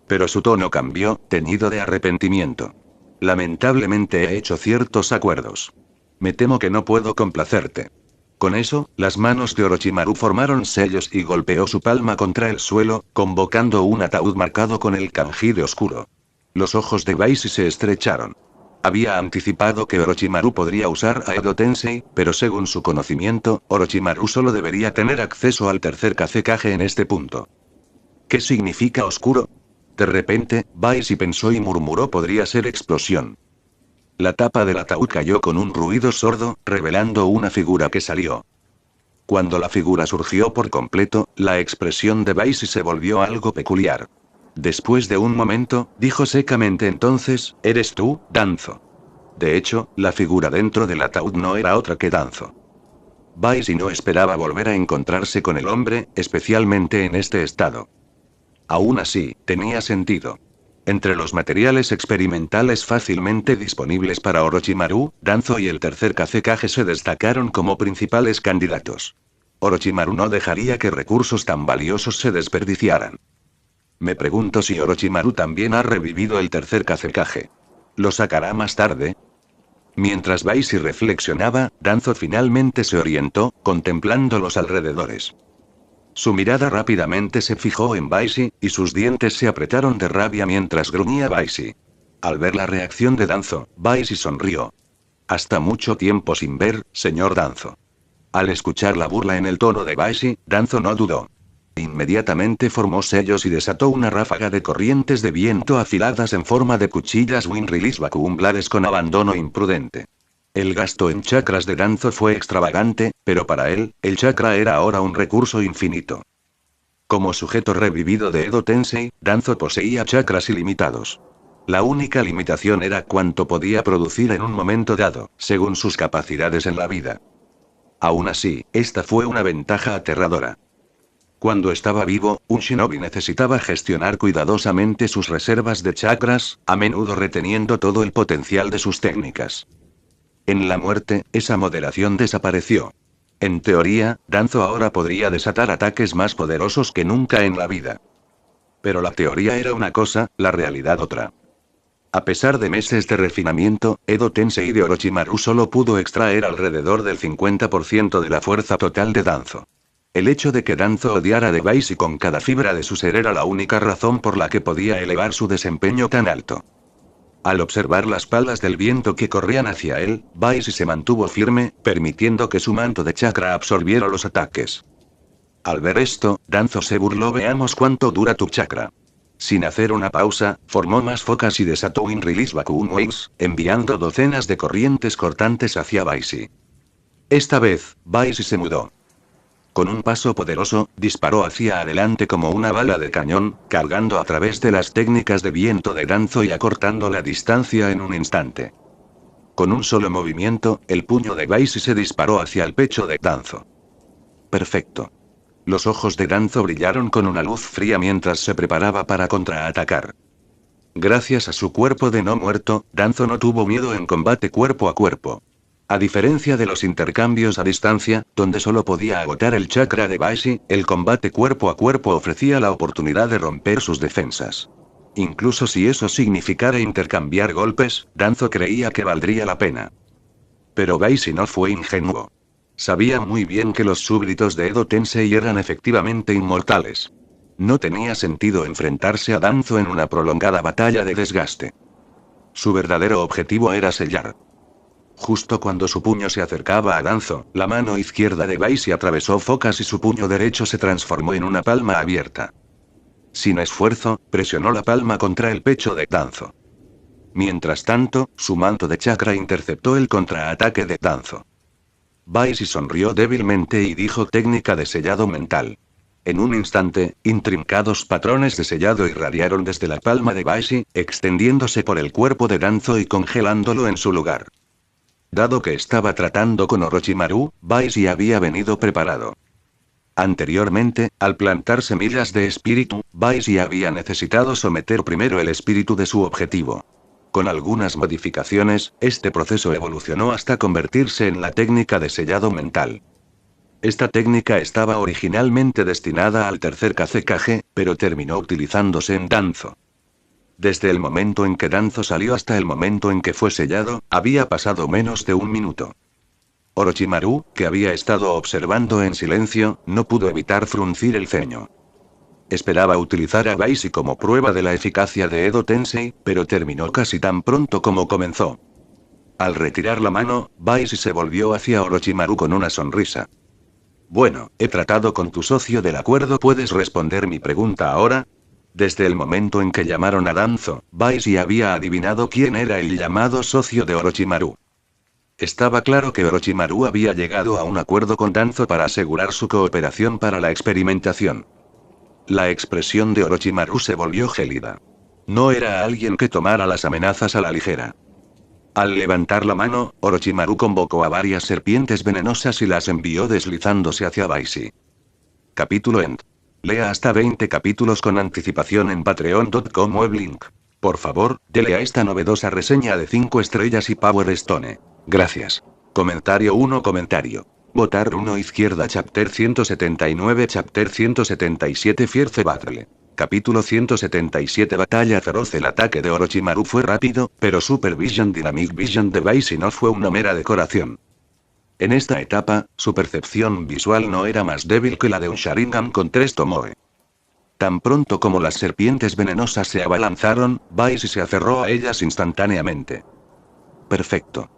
Pero su tono cambió, teñido de arrepentimiento. Lamentablemente he hecho ciertos acuerdos. Me temo que no puedo complacerte. Con eso, las manos de Orochimaru formaron sellos y golpeó su palma contra el suelo, convocando un ataúd marcado con el kanji de oscuro. Los ojos de Baisi se estrecharon. Había anticipado que Orochimaru podría usar a Edo Tensei, pero según su conocimiento, Orochimaru solo debería tener acceso al tercer Kazekage en este punto. ¿Qué significa oscuro? De repente, Baisi pensó y murmuró: podría ser explosión. La tapa del ataúd cayó con un ruido sordo, revelando una figura que salió. Cuando la figura surgió por completo, la expresión de Baisi se volvió algo peculiar. Después de un momento, dijo secamente: entonces, ¿eres tú, Danzo? De hecho, la figura dentro del ataúd no era otra que Danzo. Baisi no esperaba volver a encontrarse con el hombre, especialmente en este estado. Aún así, tenía sentido. Entre los materiales experimentales fácilmente disponibles para Orochimaru, Danzo y el tercer Kazekage se destacaron como principales candidatos. Orochimaru no dejaría que recursos tan valiosos se desperdiciaran. Me pregunto si Orochimaru también ha revivido el tercer Kazekage. ¿Lo sacará más tarde? Mientras Baisi reflexionaba, Danzo finalmente se orientó, contemplando los alrededores. Su mirada rápidamente se fijó en Baisi, y sus dientes se apretaron de rabia mientras gruñía Baisi. Al ver la reacción de Danzo, Baisi sonrió. Hasta mucho tiempo sin ver, señor Danzo. Al escuchar la burla en el tono de Baisi, Danzo no dudó. Inmediatamente formó sellos y desató una ráfaga de corrientes de viento afiladas en forma de cuchillas Wind Release Vacuum Blades con abandono imprudente. El gasto en chakras de Danzo fue extravagante, pero para él, el chakra era ahora un recurso infinito. Como sujeto revivido de Edo Tensei, Danzo poseía chakras ilimitados. La única limitación era cuánto podía producir en un momento dado, según sus capacidades en la vida. Aún así, esta fue una ventaja aterradora. Cuando estaba vivo, un shinobi necesitaba gestionar cuidadosamente sus reservas de chakras, a menudo reteniendo todo el potencial de sus técnicas. En la muerte, esa moderación desapareció. En teoría, Danzo ahora podría desatar ataques más poderosos que nunca en la vida. Pero la teoría era una cosa, la realidad otra. A pesar de meses de refinamiento, Edo Tensei de Orochimaru solo pudo extraer alrededor del 50% de la fuerza total de Danzo. El hecho de que Danzo odiara a Device con cada fibra de su ser era la única razón por la que podía elevar su desempeño tan alto. Al observar las palas del viento que corrían hacia él, Vice se mantuvo firme, permitiendo que su manto de chakra absorbiera los ataques. Al ver esto, Danzo se burló. Veamos cuánto dura tu chakra. Sin hacer una pausa, formó más focas y desató Wind Release Vacuum Waves, enviando docenas de corrientes cortantes hacia Vice. Esta vez, Vice se mudó. Con un paso poderoso, disparó hacia adelante como una bala de cañón, cargando a través de las técnicas de viento de Danzo y acortando la distancia en un instante. Con un solo movimiento, el puño de Vice se disparó hacia el pecho de Danzo. Perfecto. Los ojos de Danzo brillaron con una luz fría mientras se preparaba para contraatacar. Gracias a su cuerpo de no muerto, Danzo no tuvo miedo en combate cuerpo a cuerpo. A diferencia de los intercambios a distancia, donde solo podía agotar el chakra de Vice, el combate cuerpo a cuerpo ofrecía la oportunidad de romper sus defensas. Incluso si eso significara intercambiar golpes, Danzo creía que valdría la pena. Pero Vice no fue ingenuo. Sabía muy bien que los súbditos de Edo Tensei eran efectivamente inmortales. No tenía sentido enfrentarse a Danzo en una prolongada batalla de desgaste. Su verdadero objetivo era sellar. Justo cuando su puño se acercaba a Danzo, la mano izquierda de Vice atravesó focas y su puño derecho se transformó en una palma abierta. Sin esfuerzo, presionó la palma contra el pecho de Danzo. Mientras tanto, su manto de chakra interceptó el contraataque de Danzo. Vice sonrió débilmente y dijo: técnica de sellado mental. En un instante, intrincados patrones de sellado irradiaron desde la palma de Vice, extendiéndose por el cuerpo de Danzo y congelándolo en su lugar. Dado que estaba tratando con Orochimaru, Vice ya había venido preparado. Anteriormente, al plantar semillas de espíritu, Vice ya había necesitado someter primero el espíritu de su objetivo. Con algunas modificaciones, este proceso evolucionó hasta convertirse en la técnica de sellado mental. Esta técnica estaba originalmente destinada al tercer Kazekage, pero terminó utilizándose en Danzo. Desde el momento en que Danzo salió hasta el momento en que fue sellado, había pasado menos de un minuto. Orochimaru, que había estado observando en silencio, no pudo evitar fruncir el ceño. Esperaba utilizar a Vice como prueba de la eficacia de Edo Tensei, pero terminó casi tan pronto como comenzó. Al retirar la mano, Vice se volvió hacia Orochimaru con una sonrisa. Bueno, he tratado con tu socio del acuerdo. ¿Puedes responder mi pregunta ahora? Desde el momento en que llamaron a Danzo, Vice ya había adivinado quién era el llamado socio de Orochimaru. Estaba claro que Orochimaru había llegado a un acuerdo con Danzo para asegurar su cooperación para la experimentación. La expresión de Orochimaru se volvió gélida. No era alguien que tomara las amenazas a la ligera. Al levantar la mano, Orochimaru convocó a varias serpientes venenosas y las envió deslizándose hacia Vice. Capítulo End. Lea hasta 20 capítulos con anticipación en patreon.com web-link. Por favor, dele a esta novedosa reseña de 5 estrellas y Power Stone. Gracias. Comentario 1. Comentario. Votar 1 izquierda. Chapter 179. Chapter 177. Fierce Battle. Capítulo 177. Batalla feroz. El ataque de Orochimaru fue rápido, pero Super Vision Dynamic Vision Device no fue una mera decoración. En esta etapa, su percepción visual no era más débil que la de un Sharingan con 3 Tomoe. Tan pronto como las serpientes venenosas se abalanzaron, Vice se aferró a ellas instantáneamente. Perfecto.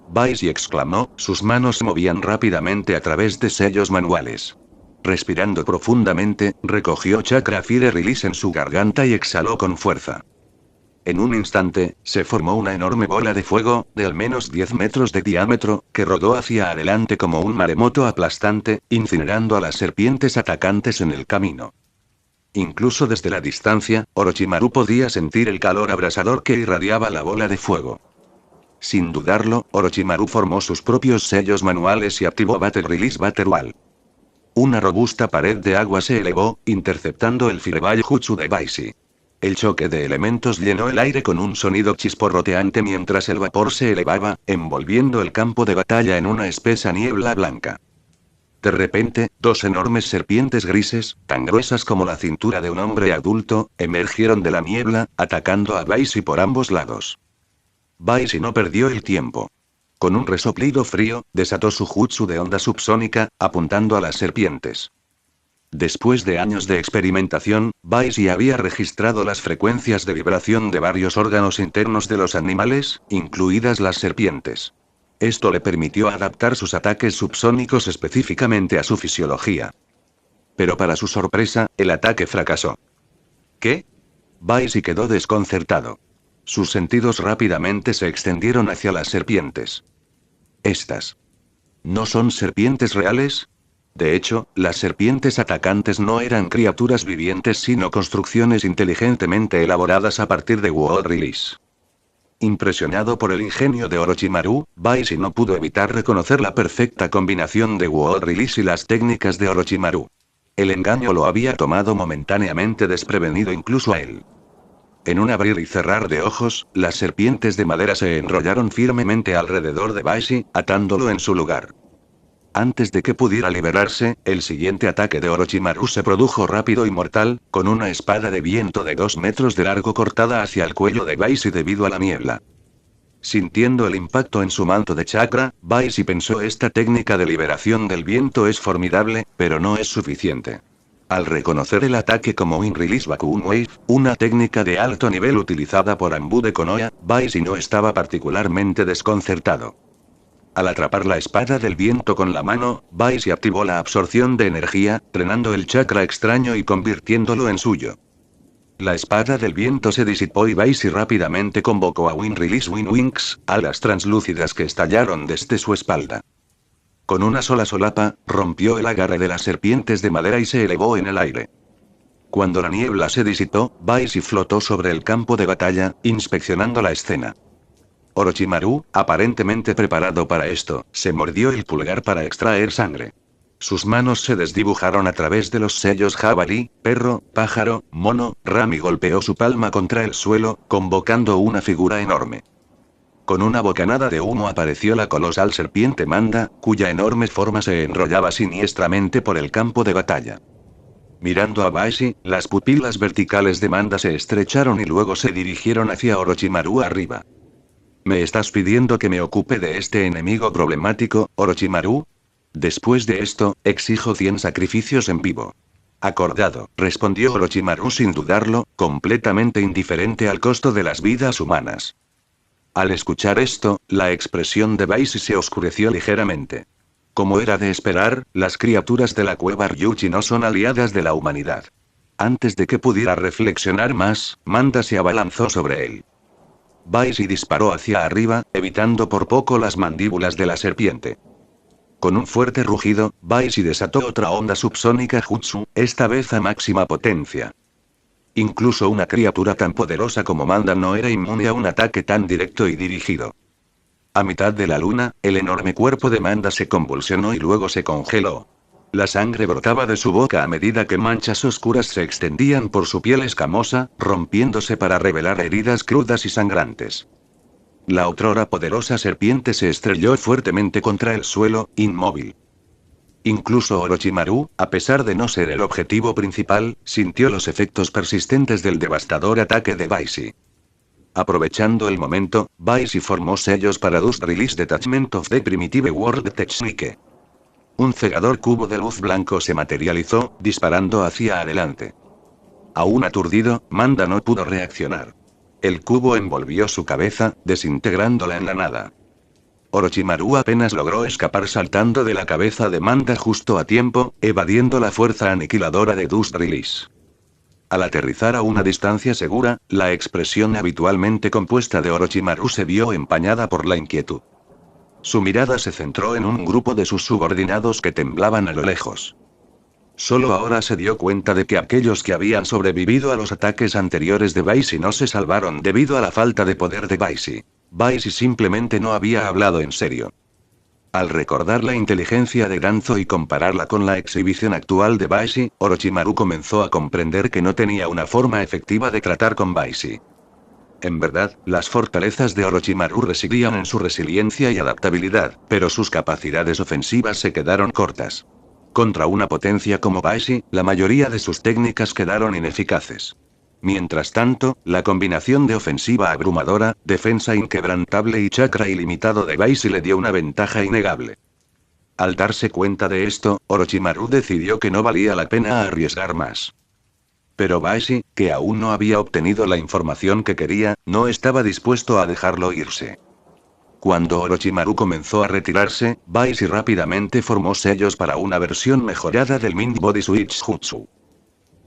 Vice exclamó, sus manos se movían rápidamente a través de sellos manuales. Respirando profundamente, recogió Chakra Fire Release en su garganta y exhaló con fuerza. En un instante, se formó una enorme bola de fuego, de al menos 10 metros de diámetro, que rodó hacia adelante como un maremoto aplastante, incinerando a las serpientes atacantes en el camino. Incluso desde la distancia, Orochimaru podía sentir el calor abrasador que irradiaba la bola de fuego. Sin dudarlo, Orochimaru formó sus propios sellos manuales y activó Battle Release Battle Wall. Una robusta pared de agua se elevó, interceptando el Fireball Jutsu de Baishi. El choque de elementos llenó el aire con un sonido chisporroteante mientras el vapor se elevaba, envolviendo el campo de batalla en una espesa niebla blanca. De repente, dos enormes serpientes grises, tan gruesas como la cintura de un hombre adulto, emergieron de la niebla, atacando a Baishi por ambos lados. Baishi no perdió el tiempo. Con un resoplido frío, desató su jutsu de onda subsónica, apuntando a las serpientes. Después de años de experimentación, Baishi había registrado las frecuencias de vibración de varios órganos internos de los animales, incluidas las serpientes. Esto le permitió adaptar sus ataques subsónicos específicamente a su fisiología. Pero para su sorpresa, el ataque fracasó. ¿Qué? Baishi quedó desconcertado. Sus sentidos rápidamente se extendieron hacia las serpientes. ¿Estas no son serpientes reales? De hecho, las serpientes atacantes no eran criaturas vivientes sino construcciones inteligentemente elaboradas a partir de World Release. Impresionado por el ingenio de Orochimaru, Baishi no pudo evitar reconocer la perfecta combinación de World Release y las técnicas de Orochimaru. El engaño lo había tomado momentáneamente desprevenido incluso a él. En un abrir y cerrar de ojos, las serpientes de madera se enrollaron firmemente alrededor de Baishi, atándolo en su lugar. Antes de que pudiera liberarse, el siguiente ataque de Orochimaru se produjo rápido y mortal, con una espada de viento de 2 metros de largo cortada hacia el cuello de Baishi debido a la niebla. Sintiendo el impacto en su manto de chakra, Baishi pensó: esta técnica de liberación del viento es formidable, pero no es suficiente. Al reconocer el ataque como Wind Release Vacuum Wave, una técnica de alto nivel utilizada por Anbu de Konoha, Baishi no estaba particularmente desconcertado. Al atrapar la espada del viento con la mano, Baishi activó la absorción de energía, drenando el chakra extraño y convirtiéndolo en suyo. La espada del viento se disipó y Baishi rápidamente convocó a Wind Release Wind Wings, alas translúcidas que estallaron desde su espalda. Con una sola solapa, rompió el agarre de las serpientes de madera y se elevó en el aire. Cuando la niebla se disipó, Baishi flotó sobre el campo de batalla, inspeccionando la escena. Orochimaru, aparentemente preparado para esto, se mordió el pulgar para extraer sangre. Sus manos se desdibujaron a través de los sellos jabalí, perro, pájaro, mono, ram y golpeó su palma contra el suelo, convocando una figura enorme. Con una bocanada de humo apareció la colosal serpiente Manda, cuya enorme forma se enrollaba siniestramente por el campo de batalla. Mirando a Baishi, las pupilas verticales de Manda se estrecharon y luego se dirigieron hacia Orochimaru arriba. ¿Me estás pidiendo que me ocupe de este enemigo problemático, Orochimaru? Después de esto, exijo 100 sacrificios en vivo. Acordado, respondió Orochimaru sin dudarlo, completamente indiferente al costo de las vidas humanas. Al escuchar esto, la expresión de Baishi se oscureció ligeramente. Como era de esperar, las criaturas de la cueva Ryuchi no son aliadas de la humanidad. Antes de que pudiera reflexionar más, Manda se abalanzó sobre él. Baishi disparó hacia arriba, evitando por poco las mandíbulas de la serpiente. Con un fuerte rugido, Baishi desató otra onda subsónica jutsu, esta vez a máxima potencia. Incluso una criatura tan poderosa como Manda no era inmune a un ataque tan directo y dirigido. A mitad de la luna, el enorme cuerpo de Manda se convulsionó y luego se congeló. La sangre brotaba de su boca a medida que manchas oscuras se extendían por su piel escamosa, rompiéndose para revelar heridas crudas y sangrantes. La otrora poderosa serpiente se estrelló fuertemente contra el suelo, inmóvil. Incluso Orochimaru, a pesar de no ser el objetivo principal, sintió los efectos persistentes del devastador ataque de Baishi. Aprovechando el momento, Baishi formó sellos para Dust Release Detachment of the Primitive World Technique. Un cegador cubo de luz blanco se materializó, disparando hacia adelante. Aún aturdido, Manda no pudo reaccionar. El cubo envolvió su cabeza, desintegrándola en la nada. Orochimaru apenas logró escapar saltando de la cabeza de Manda justo a tiempo, evadiendo la fuerza aniquiladora de Dust Release. Al aterrizar a una distancia segura, la expresión habitualmente compuesta de Orochimaru se vio empañada por la inquietud. Su mirada se centró en un grupo de sus subordinados que temblaban a lo lejos. Solo ahora se dio cuenta de que aquellos que habían sobrevivido a los ataques anteriores de Baisi no se salvaron debido a la falta de poder de Baisi. Baisi simplemente no había hablado en serio. Al recordar la inteligencia de Danzo y compararla con la exhibición actual de Baisi, Orochimaru comenzó a comprender que no tenía una forma efectiva de tratar con Baisi. En verdad, las fortalezas de Orochimaru residían en su resiliencia y adaptabilidad, pero sus capacidades ofensivas se quedaron cortas. Contra una potencia como Baisi, la mayoría de sus técnicas quedaron ineficaces. Mientras tanto, la combinación de ofensiva abrumadora, defensa inquebrantable y chakra ilimitado de Baisi le dio una ventaja innegable. Al darse cuenta de esto, Orochimaru decidió que no valía la pena arriesgar más. Pero Baisi, que aún no había obtenido la información que quería, no estaba dispuesto a dejarlo irse. Cuando Orochimaru comenzó a retirarse, Baisi rápidamente formó sellos para una versión mejorada del Mind Body Switch Jutsu.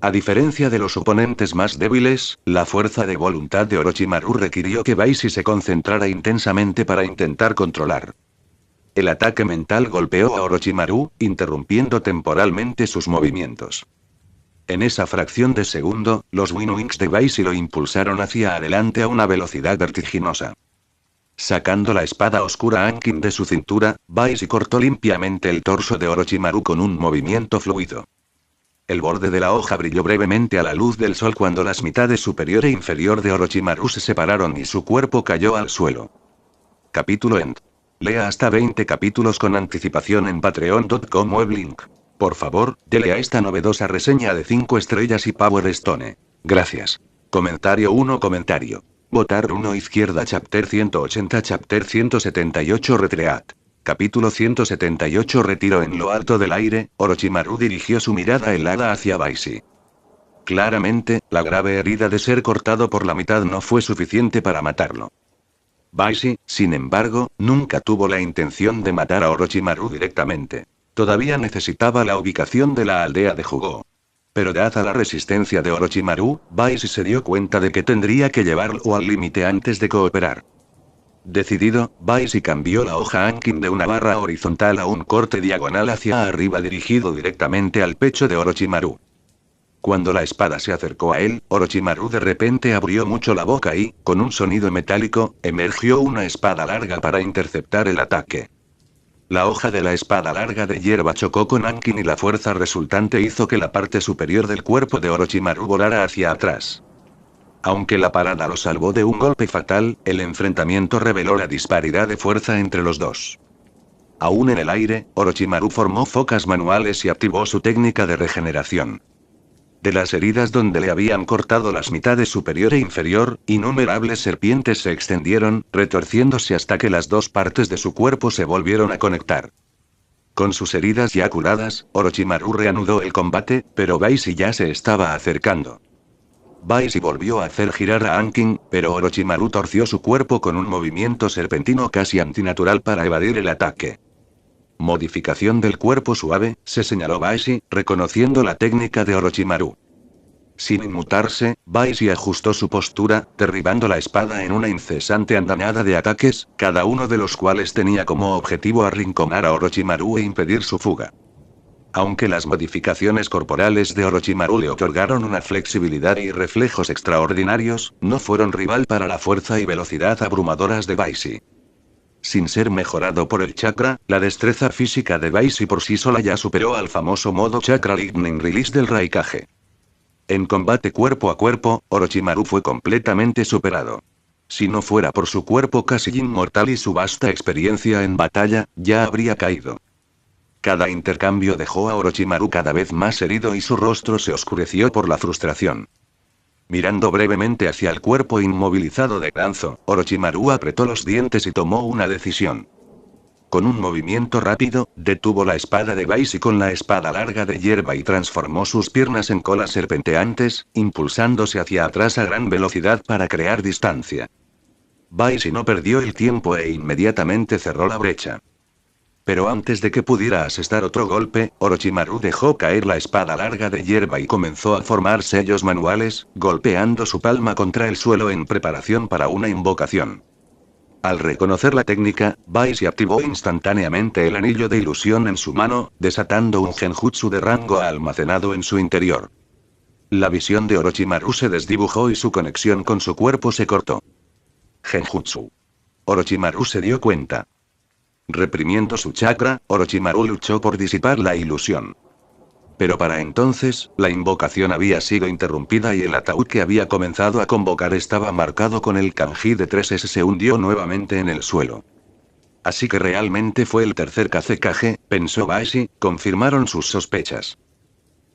A diferencia de los oponentes más débiles, la fuerza de voluntad de Orochimaru requirió que Baisi se concentrara intensamente para intentar controlar. El ataque mental golpeó a Orochimaru, interrumpiendo temporalmente sus movimientos. En esa fracción de segundo, los Winwings de Baisi lo impulsaron hacia adelante a una velocidad vertiginosa. Sacando la espada oscura Ankin de su cintura, Baisi cortó limpiamente el torso de Orochimaru con un movimiento fluido. El borde de la hoja brilló brevemente a la luz del sol cuando las mitades superior e inferior de Orochimaru se separaron y su cuerpo cayó al suelo. Capítulo End. Lea hasta 20 capítulos con anticipación en patreon.com weblink. Por favor, dele a esta novedosa reseña de 5 estrellas y Power Stone. Gracias. Comentario 1 Comentario. Votar 1 Izquierda Chapter 180 Chapter 178 Retreat. Capítulo 178 Retiro en lo alto del aire, Orochimaru dirigió su mirada helada hacia Baisi. Claramente, la grave herida de ser cortado por la mitad no fue suficiente para matarlo. Baisi, sin embargo, nunca tuvo la intención de matar a Orochimaru directamente. Todavía necesitaba la ubicación de la aldea de Jugó. Pero dada la resistencia de Orochimaru, Baisi se dio cuenta de que tendría que llevarlo al límite antes de cooperar. Decidido, Baisi cambió la hoja Ankin de una barra horizontal a un corte diagonal hacia arriba dirigido directamente al pecho de Orochimaru. Cuando la espada se acercó a él, Orochimaru de repente abrió mucho la boca y, con un sonido metálico, emergió una espada larga para interceptar el ataque. La hoja de la espada larga de hierba chocó con Ankin y la fuerza resultante hizo que la parte superior del cuerpo de Orochimaru volara hacia atrás. Aunque la parada lo salvó de un golpe fatal, el enfrentamiento reveló la disparidad de fuerza entre los dos. Aún en el aire, Orochimaru formó focas manuales y activó su técnica de regeneración. De las heridas donde le habían cortado las mitades superior e inferior, innumerables serpientes se extendieron, retorciéndose hasta que las dos partes de su cuerpo se volvieron a conectar. Con sus heridas ya curadas, Orochimaru reanudó el combate, pero Baisi ya se estaba acercando. Baisi volvió a hacer girar a Ankin, pero Orochimaru torció su cuerpo con un movimiento serpentino casi antinatural para evadir el ataque. Modificación del cuerpo suave, se señaló Baisi, reconociendo la técnica de Orochimaru. Sin inmutarse, Baisi ajustó su postura, derribando la espada en una incesante andanada de ataques, cada uno de los cuales tenía como objetivo arrinconar a Orochimaru e impedir su fuga. Aunque las modificaciones corporales de Orochimaru le otorgaron una flexibilidad y reflejos extraordinarios, no fueron rival para la fuerza y velocidad abrumadoras de Baisi. Sin ser mejorado por el chakra, la destreza física de Baisi por sí sola ya superó al famoso modo Chakra Lightning Release del Raikage. En combate cuerpo a cuerpo, Orochimaru fue completamente superado. Si no fuera por su cuerpo casi inmortal y su vasta experiencia en batalla, ya habría caído. Cada intercambio dejó a Orochimaru cada vez más herido y su rostro se oscureció por la frustración. Mirando brevemente hacia el cuerpo inmovilizado de Danzo, Orochimaru apretó los dientes y tomó una decisión. Con un movimiento rápido, detuvo la espada de Baisi con la espada larga de hierba y transformó sus piernas en colas serpenteantes, impulsándose hacia atrás a gran velocidad para crear distancia. Baisi no perdió el tiempo e inmediatamente cerró la brecha. Pero antes de que pudiera asestar otro golpe, Orochimaru dejó caer la espada larga de hierba y comenzó a formar sellos manuales, golpeando su palma contra el suelo en preparación para una invocación. Al reconocer la técnica, Baisi activó instantáneamente el anillo de ilusión en su mano, desatando un genjutsu de rango almacenado en su interior. La visión de Orochimaru se desdibujó y su conexión con su cuerpo se cortó. Genjutsu. Orochimaru se dio cuenta. Reprimiendo su chakra, Orochimaru luchó por disipar la ilusión. Pero para entonces, la invocación había sido interrumpida y el ataúd que había comenzado a convocar estaba marcado con el kanji de 3S se hundió nuevamente en el suelo. Así que realmente fue el tercer Kazekage, pensó Baisi, confirmaron sus sospechas.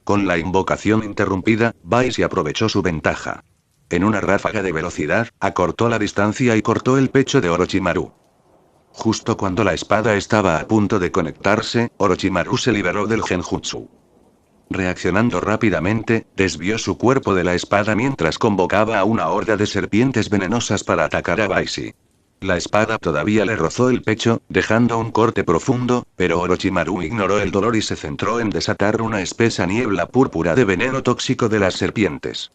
Con la invocación interrumpida, Baisi aprovechó su ventaja. En una ráfaga de velocidad, acortó la distancia y cortó el pecho de Orochimaru. Justo cuando la espada estaba a punto de conectarse, Orochimaru se liberó del genjutsu. Reaccionando rápidamente, desvió su cuerpo de la espada mientras convocaba a una horda de serpientes venenosas para atacar a Baisi. La espada todavía le rozó el pecho, dejando un corte profundo, pero Orochimaru ignoró el dolor y se centró en desatar una espesa niebla púrpura de veneno tóxico de las serpientes.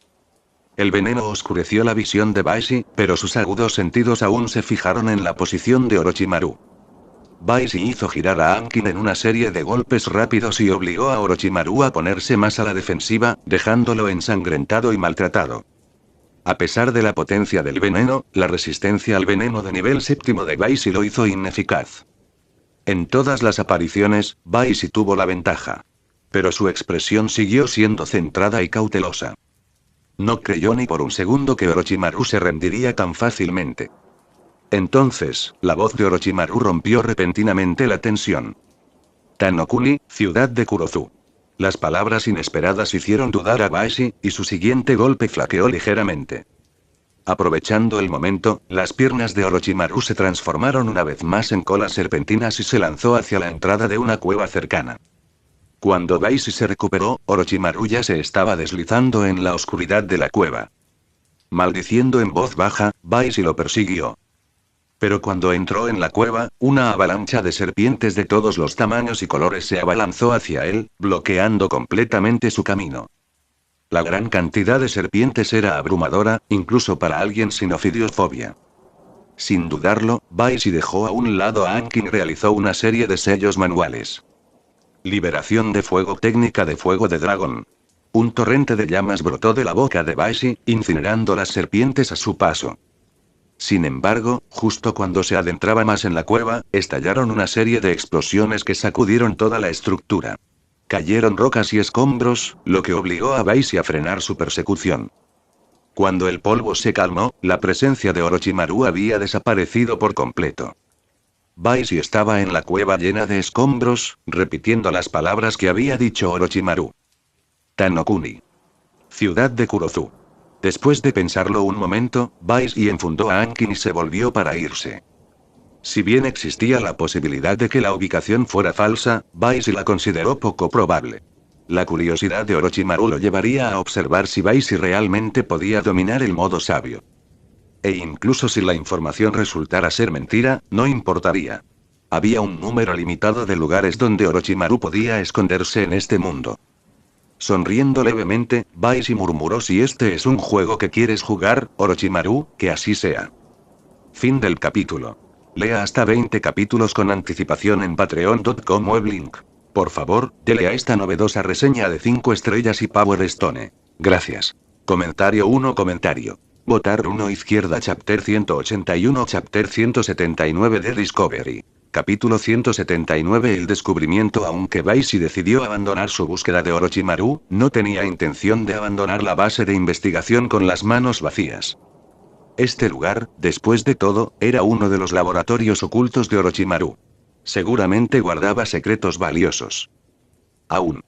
El veneno oscureció la visión de Baisi, pero sus agudos sentidos aún se fijaron en la posición de Orochimaru. Baisi hizo girar a Ankin en una serie de golpes rápidos y obligó a Orochimaru a ponerse más a la defensiva, dejándolo ensangrentado y maltratado. A pesar de la potencia del veneno, la resistencia al veneno de nivel séptimo de Baisi lo hizo ineficaz. En todas las apariciones, Baisi tuvo la ventaja. Pero su expresión siguió siendo centrada y cautelosa. No creyó ni por un segundo que Orochimaru se rendiría tan fácilmente. Entonces, la voz de Orochimaru rompió repentinamente la tensión. Tanokuni, ciudad de Kurozu. Las palabras inesperadas hicieron dudar a Baisi, y su siguiente golpe flaqueó ligeramente. Aprovechando el momento, las piernas de Orochimaru se transformaron una vez más en colas serpentinas y se lanzó hacia la entrada de una cueva cercana. Cuando Baisi se recuperó, Orochimaru ya se estaba deslizando en la oscuridad de la cueva. Maldiciendo en voz baja, Baisi lo persiguió. Pero cuando entró en la cueva, una avalancha de serpientes de todos los tamaños y colores se abalanzó hacia él, bloqueando completamente su camino. La gran cantidad de serpientes era abrumadora, incluso para alguien sin ofidiofobia. Sin dudarlo, Baisi dejó a un lado a Ankin y realizó una serie de sellos manuales. Liberación de fuego, técnica de fuego de dragón. Un torrente de llamas brotó de la boca de Baisi, incinerando las serpientes a su paso. Sin embargo, justo cuando se adentraba más en la cueva, estallaron una serie de explosiones que sacudieron toda la estructura. Cayeron rocas y escombros, lo que obligó a Baisi a frenar su persecución. Cuando el polvo se calmó, la presencia de Orochimaru había desaparecido por completo. Baisi estaba en la cueva llena de escombros, repitiendo las palabras que había dicho Orochimaru. Tanokuni. Ciudad de Kurozu. Después de pensarlo un momento, Baisi enfundó a Ankin y se volvió para irse. Si bien existía la posibilidad de que la ubicación fuera falsa, Baisi la consideró poco probable. La curiosidad de Orochimaru lo llevaría a observar si Baisi realmente podía dominar el modo sabio. E incluso si la información resultara ser mentira, no importaría. Había un número limitado de lugares donde Orochimaru podía esconderse en este mundo. Sonriendo levemente, Baisi murmuró: si este es un juego que quieres jugar, Orochimaru, que así sea. Fin del capítulo. Lea hasta 20 capítulos con anticipación en patreon.com weblink. Por favor, dele a esta novedosa reseña de 5 estrellas y Power Stone. Gracias. Comentario 1. Votar 1 izquierda. Chapter 181. Chapter 179 de Discovery. Capítulo 179. El descubrimiento. Aunque Baisi decidió abandonar su búsqueda de Orochimaru, no tenía intención de abandonar la base de investigación con las manos vacías. Este lugar, después de todo, era uno de los laboratorios ocultos de Orochimaru. Seguramente guardaba secretos valiosos. Aún.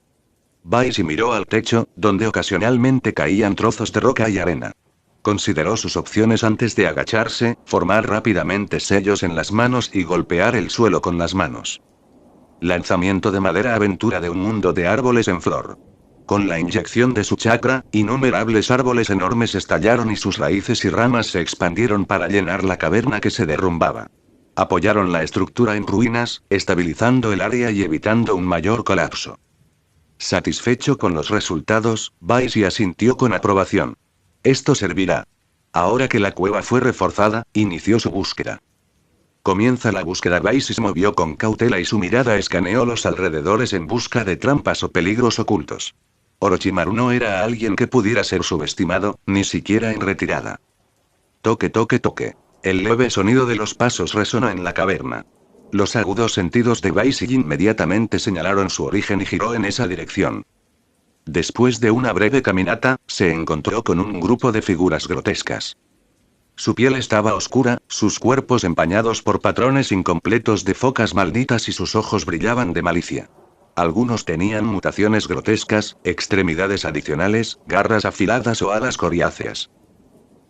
Baisi miró al techo, donde ocasionalmente caían trozos de roca y arena. Consideró sus opciones antes de agacharse, formar rápidamente sellos en las manos y golpear el suelo con las manos. Lanzamiento de madera. Aventura de un mundo de árboles en flor. Con la inyección de su chakra, innumerables árboles enormes estallaron y sus raíces y ramas se expandieron para llenar la caverna que se derrumbaba. Apoyaron la estructura en ruinas, estabilizando el área y evitando un mayor colapso. Satisfecho con los resultados, Baisi asintió con aprobación. Esto servirá. Ahora que la cueva fue reforzada, inició su búsqueda. Comienza la búsqueda. Baisi se movió con cautela y su mirada escaneó los alrededores en busca de trampas o peligros ocultos. Orochimaru no era alguien que pudiera ser subestimado, ni siquiera en retirada. Toque, toque, toque. El leve sonido de los pasos resonó en la caverna. Los agudos sentidos de Baisi inmediatamente señalaron su origen y giró en esa dirección. Después de una breve caminata, se encontró con un grupo de figuras grotescas. Su piel estaba oscura, sus cuerpos empañados por patrones incompletos de focas malditas y sus ojos brillaban de malicia. Algunos tenían mutaciones grotescas, extremidades adicionales, garras afiladas o alas coriáceas.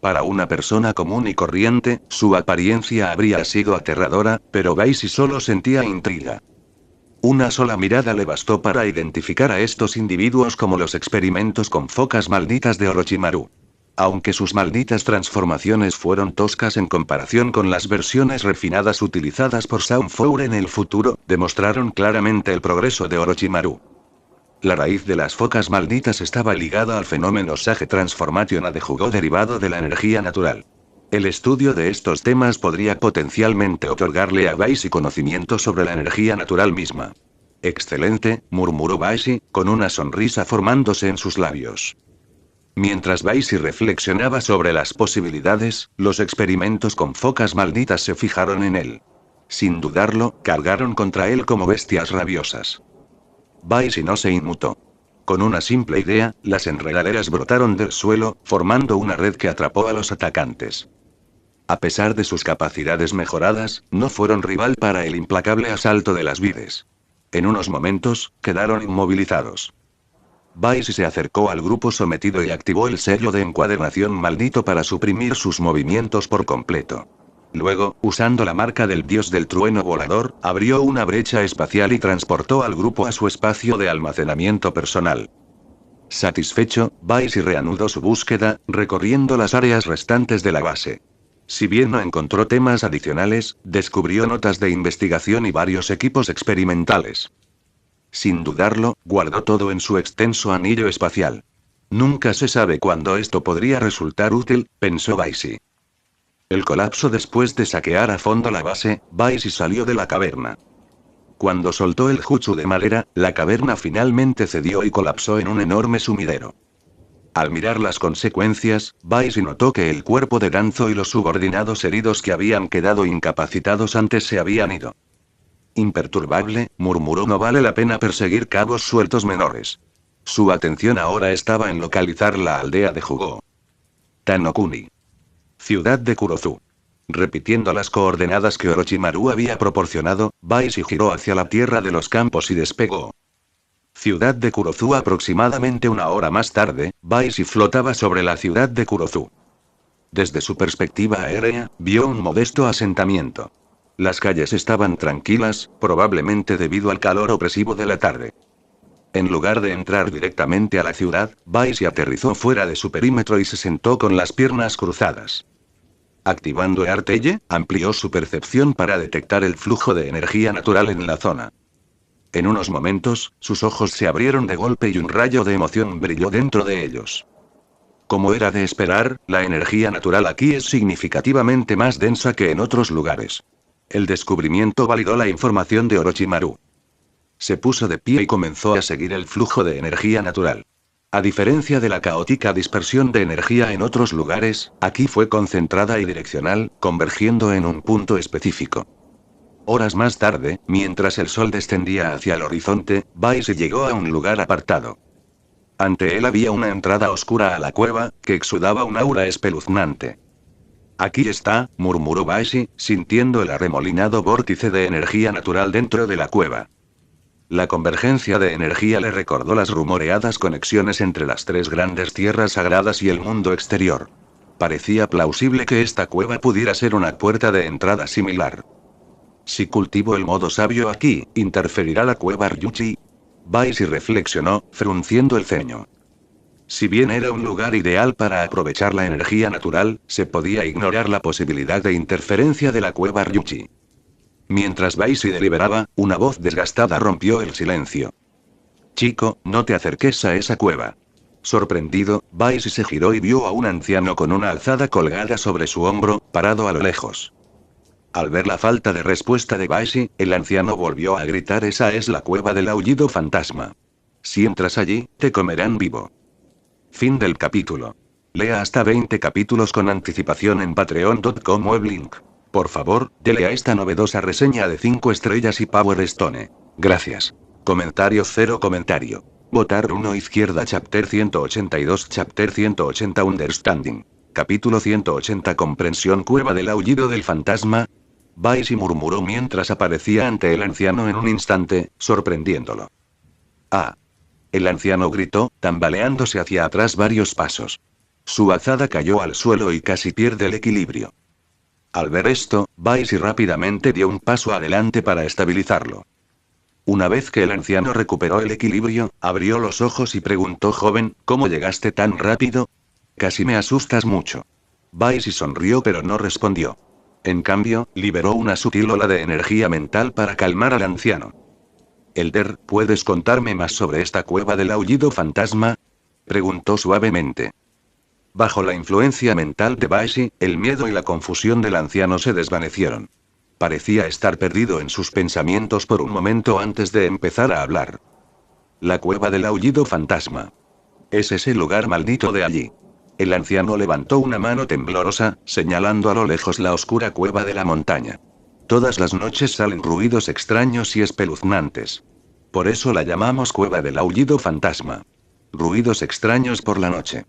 Para una persona común y corriente, su apariencia habría sido aterradora, pero Baisi solo sentía intriga. Una sola mirada le bastó para identificar a estos individuos como los experimentos con focas malditas de Orochimaru. Aunque sus malditas transformaciones fueron toscas en comparación con las versiones refinadas utilizadas por Sunflower en el futuro, demostraron claramente el progreso de Orochimaru. La raíz de las focas malditas estaba ligada al fenómeno Sage Transformation de jugo derivado de la energía natural. El estudio de estos temas podría potencialmente otorgarle a Baisi conocimiento sobre la energía natural misma. Excelente, murmuró Baisi, con una sonrisa formándose en sus labios. Mientras Baisi reflexionaba sobre las posibilidades, los experimentos con focas malditas se fijaron en él. Sin dudarlo, cargaron contra él como bestias rabiosas. Baisi no se inmutó. Con una simple idea, las enredaderas brotaron del suelo, formando una red que atrapó a los atacantes. A pesar de sus capacidades mejoradas, no fueron rival para el implacable asalto de las vides. En unos momentos, quedaron inmovilizados. Baisi se acercó al grupo sometido y activó el sello de encuadernación maldito para suprimir sus movimientos por completo. Luego, usando la marca del dios del trueno volador, abrió una brecha espacial y transportó al grupo a su espacio de almacenamiento personal. Satisfecho, Baisi reanudó su búsqueda, recorriendo las áreas restantes de la base. Si bien no encontró temas adicionales, descubrió notas de investigación y varios equipos experimentales. Sin dudarlo, guardó todo en su extenso anillo espacial. Nunca se sabe cuándo esto podría resultar útil, pensó Baisi. El colapso. Después de saquear a fondo la base, Baisi salió de la caverna. Cuando soltó el jutsu de madera, la caverna finalmente cedió y colapsó en un enorme sumidero. Al mirar las consecuencias, Baisi notó que el cuerpo de Danzo y los subordinados heridos que habían quedado incapacitados antes se habían ido. Imperturbable, murmuró, no vale la pena perseguir cabos sueltos menores. Su atención ahora estaba en localizar la aldea de Jugo. Tanokuni. Ciudad de Kurozu. Repitiendo las coordenadas que Orochimaru había proporcionado, Baisi giró hacia la tierra de los campos y despegó. Ciudad de Kurozu. Aproximadamente una hora más tarde, Baisi flotaba sobre la ciudad de Kurozu. Desde su perspectiva aérea, vio un modesto asentamiento. Las calles estaban tranquilas, probablemente debido al calor opresivo de la tarde. En lugar de entrar directamente a la ciudad, Baisi aterrizó fuera de su perímetro y se sentó con las piernas cruzadas. Activando Earthelle, amplió su percepción para detectar el flujo de energía natural en la zona. En unos momentos, sus ojos se abrieron de golpe y un rayo de emoción brilló dentro de ellos. Como era de esperar, la energía natural aquí es significativamente más densa que en otros lugares. El descubrimiento validó la información de Orochimaru. Se puso de pie y comenzó a seguir el flujo de energía natural. A diferencia de la caótica dispersión de energía en otros lugares, aquí fue concentrada y direccional, convergiendo en un punto específico. Horas más tarde, mientras el sol descendía hacia el horizonte, Baisi llegó a un lugar apartado. Ante él había una entrada oscura a la cueva, que exudaba un aura espeluznante. Aquí está, murmuró Baisi, sintiendo el arremolinado vórtice de energía natural dentro de la cueva. La convergencia de energía le recordó las rumoreadas conexiones entre las tres grandes tierras sagradas y el mundo exterior. Parecía plausible que esta cueva pudiera ser una puerta de entrada similar. Si cultivo el modo sabio aquí, ¿interferirá la cueva Ryuchi? Baisi reflexionó, frunciendo el ceño. Si bien era un lugar ideal para aprovechar la energía natural, se podía ignorar la posibilidad de interferencia de la cueva Ryuchi. Mientras Baisi deliberaba, una voz desgastada rompió el silencio. Chico, no te acerques a esa cueva. Sorprendido, Baisi se giró y vio a un anciano con una alzada colgada sobre su hombro, parado a lo lejos. Al ver la falta de respuesta de Baisi, el anciano volvió a gritar: esa es la cueva del aullido fantasma. Si entras allí, te comerán vivo. Fin del capítulo. Lea hasta 20 capítulos con anticipación en patreon.com weblink. Por favor, dele a esta novedosa reseña de 5 estrellas y Power Stone. Gracias. Comentario 0 comentario. Votar 1 izquierda Chapter 182 Chapter 180 Understanding. Capítulo 180 Comprensión Cueva del aullido del fantasma. Baisi murmuró mientras aparecía ante el anciano en un instante, sorprendiéndolo. ¡Ah! El anciano gritó, tambaleándose hacia atrás varios pasos. Su azada cayó al suelo y casi pierde el equilibrio. Al ver esto, Baisi rápidamente dio un paso adelante para estabilizarlo. Una vez que el anciano recuperó el equilibrio, abrió los ojos y preguntó: joven, ¿cómo llegaste tan rápido? Casi me asustas mucho. Baisi sonrió pero no respondió. En cambio, liberó una sutil ola de energía mental para calmar al anciano. Elder, ¿puedes contarme más sobre esta cueva del aullido fantasma? Preguntó suavemente. Bajo la influencia mental de Baisi, el miedo y la confusión del anciano se desvanecieron. Parecía estar perdido en sus pensamientos por un momento antes de empezar a hablar. La cueva del aullido fantasma. Es ese lugar maldito de allí. El anciano levantó una mano temblorosa, señalando a lo lejos la oscura cueva de la montaña. Todas las noches salen ruidos extraños y espeluznantes. Por eso la llamamos cueva del aullido fantasma. Ruidos extraños por la noche.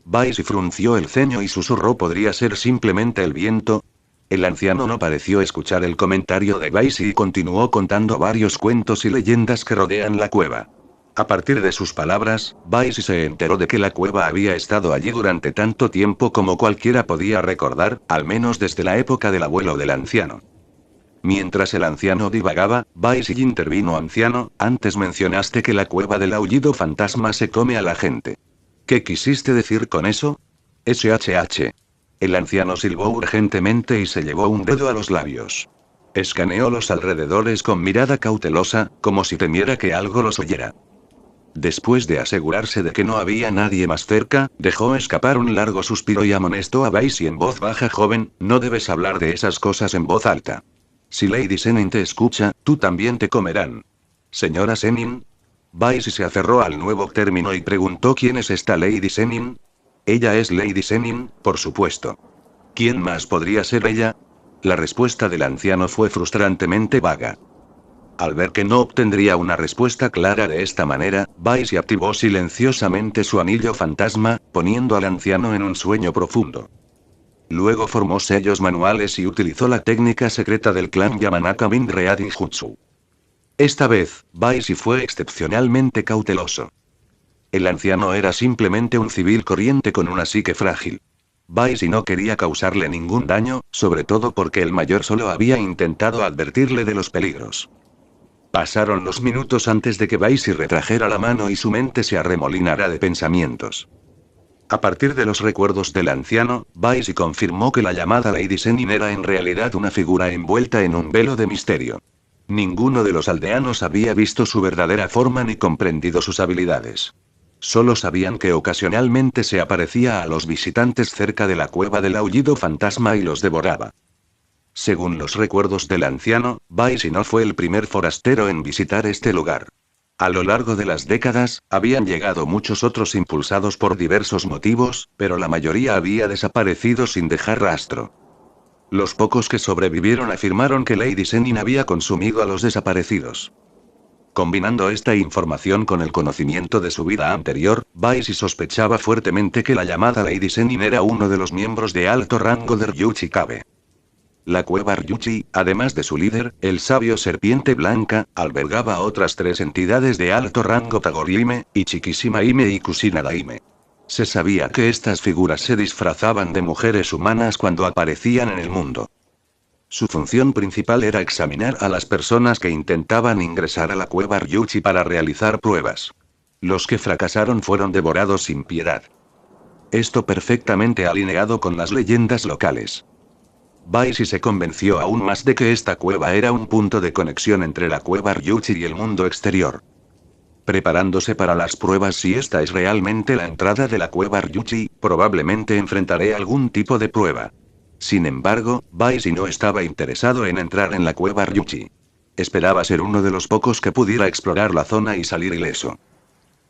Baisi frunció el ceño y susurró: ¿podría ser simplemente el viento? El anciano no pareció escuchar el comentario de Baisi y continuó contando varios cuentos y leyendas que rodean la cueva. A partir de sus palabras, Baisi se enteró de que la cueva había estado allí durante tanto tiempo como cualquiera podía recordar, al menos desde la época del abuelo del anciano. Mientras el anciano divagaba, Baisi intervino: anciano, antes mencionaste que la cueva del aullido fantasma se come a la gente. ¿Qué quisiste decir con eso? SHH. El anciano silbó urgentemente y se llevó un dedo a los labios. Escaneó los alrededores con mirada cautelosa, como si temiera que algo los oyera. Después de asegurarse de que no había nadie más cerca, dejó escapar un largo suspiro y amonestó a Baisi en voz baja: joven, no debes hablar de esas cosas en voz alta. Si Lady Zenin te escucha, tú también te comerán. ¿Señora Zenin? Baisi se aferró al nuevo término y preguntó: ¿quién es esta Lady Zenin? Ella es Lady Zenin, por supuesto. ¿Quién más podría ser ella? La respuesta del anciano fue frustrantemente vaga. Al ver que no obtendría una respuesta clara de esta manera, Baisi activó silenciosamente su anillo fantasma, poniendo al anciano en un sueño profundo. Luego formó sellos manuales y utilizó la técnica secreta del clan Yamanaka Binrea Ninjutsu. Esta vez, Baisi fue excepcionalmente cauteloso. El anciano era simplemente un civil corriente con una psique frágil. Baisi no quería causarle ningún daño, sobre todo porque el mayor solo había intentado advertirle de los peligros. Pasaron los minutos antes de que Baisi retrajera la mano y su mente se arremolinara de pensamientos. A partir de los recuerdos del anciano, Baisi confirmó que la llamada Lady Zenin era en realidad una figura envuelta en un velo de misterio. Ninguno de los aldeanos había visto su verdadera forma ni comprendido sus habilidades. Solo sabían que ocasionalmente se aparecía a los visitantes cerca de la cueva del aullido fantasma y los devoraba. Según los recuerdos del anciano, Baisi no fue el primer forastero en visitar este lugar. A lo largo de las décadas, habían llegado muchos otros impulsados por diversos motivos, pero la mayoría había desaparecido sin dejar rastro. Los pocos que sobrevivieron afirmaron que Lady Zenin había consumido a los desaparecidos. Combinando esta información con el conocimiento de su vida anterior, Baisi sospechaba fuertemente que la llamada Lady Zenin era uno de los miembros de alto rango de Ryuchi Kabe. La cueva Ryuchi, además de su líder, el sabio Serpiente Blanca, albergaba a otras 3 entidades de alto rango: Tagorime, Ichikishima-hime y Kusinada-hime. Se sabía que estas figuras se disfrazaban de mujeres humanas cuando aparecían en el mundo. Su función principal era examinar a las personas que intentaban ingresar a la cueva Ryuchi para realizar pruebas. Los que fracasaron fueron devorados sin piedad. Esto perfectamente alineado con las leyendas locales. Baisi se convenció aún más de que esta cueva era un punto de conexión entre la cueva Ryuchi y el mundo exterior. Preparándose para las pruebas: si esta es realmente la entrada de la cueva Ryuchi, probablemente enfrentaré algún tipo de prueba. Sin embargo, Baisi no estaba interesado en entrar en la cueva Ryuchi. Esperaba ser uno de los pocos que pudiera explorar la zona y salir ileso.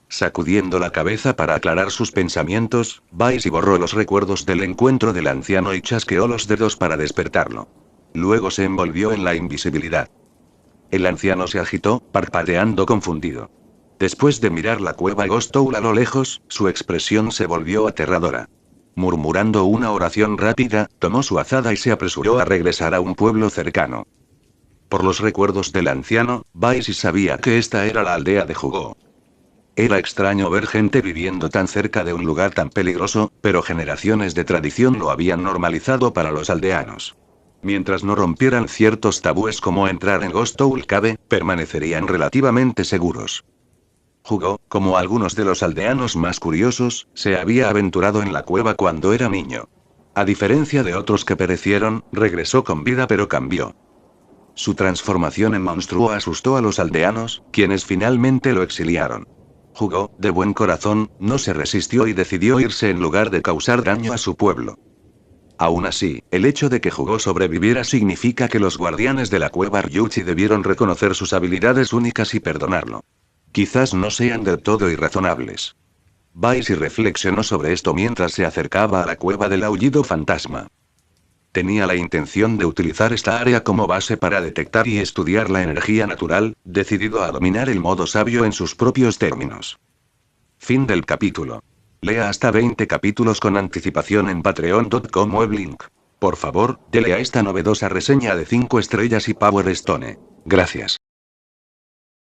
Sacudiendo la cabeza para aclarar sus pensamientos, Baisi borró los recuerdos del encuentro del anciano y chasqueó los dedos para despertarlo. Luego se envolvió en la invisibilidad. El anciano se agitó, parpadeando confundido. Después de mirar la cueva Ghost Owl a lo lejos, su expresión se volvió aterradora. Murmurando una oración rápida, tomó su azada y se apresuró a regresar a un pueblo cercano. Por los recuerdos del anciano, Baisi sabía que esta era la aldea de Hugo. Era extraño ver gente viviendo tan cerca de un lugar tan peligroso, pero generaciones de tradición lo habían normalizado para los aldeanos. Mientras no rompieran ciertos tabúes como entrar en Ghost Owl Cave, permanecerían relativamente seguros. Hugo, como algunos de los aldeanos más curiosos, se había aventurado en la cueva cuando era niño. A diferencia de otros que perecieron, regresó con vida pero cambió. Su transformación en monstruo asustó a los aldeanos, quienes finalmente lo exiliaron. Hugo, de buen corazón, no se resistió y decidió irse en lugar de causar daño a su pueblo. Aún así, el hecho de que Hugo sobreviviera significa que los guardianes de la cueva Ryuchi debieron reconocer sus habilidades únicas y perdonarlo. Quizás no sean del todo irrazonables. Baisi reflexionó sobre esto mientras se acercaba a la cueva del aullido fantasma. Tenía la intención de utilizar esta área como base para detectar y estudiar la energía natural, decidido a dominar el modo sabio en sus propios términos. Fin del capítulo. Lea hasta 20 capítulos con anticipación en patreon.com /weblink. Por favor, dele a esta novedosa reseña de 5 estrellas y Power Stone. Gracias.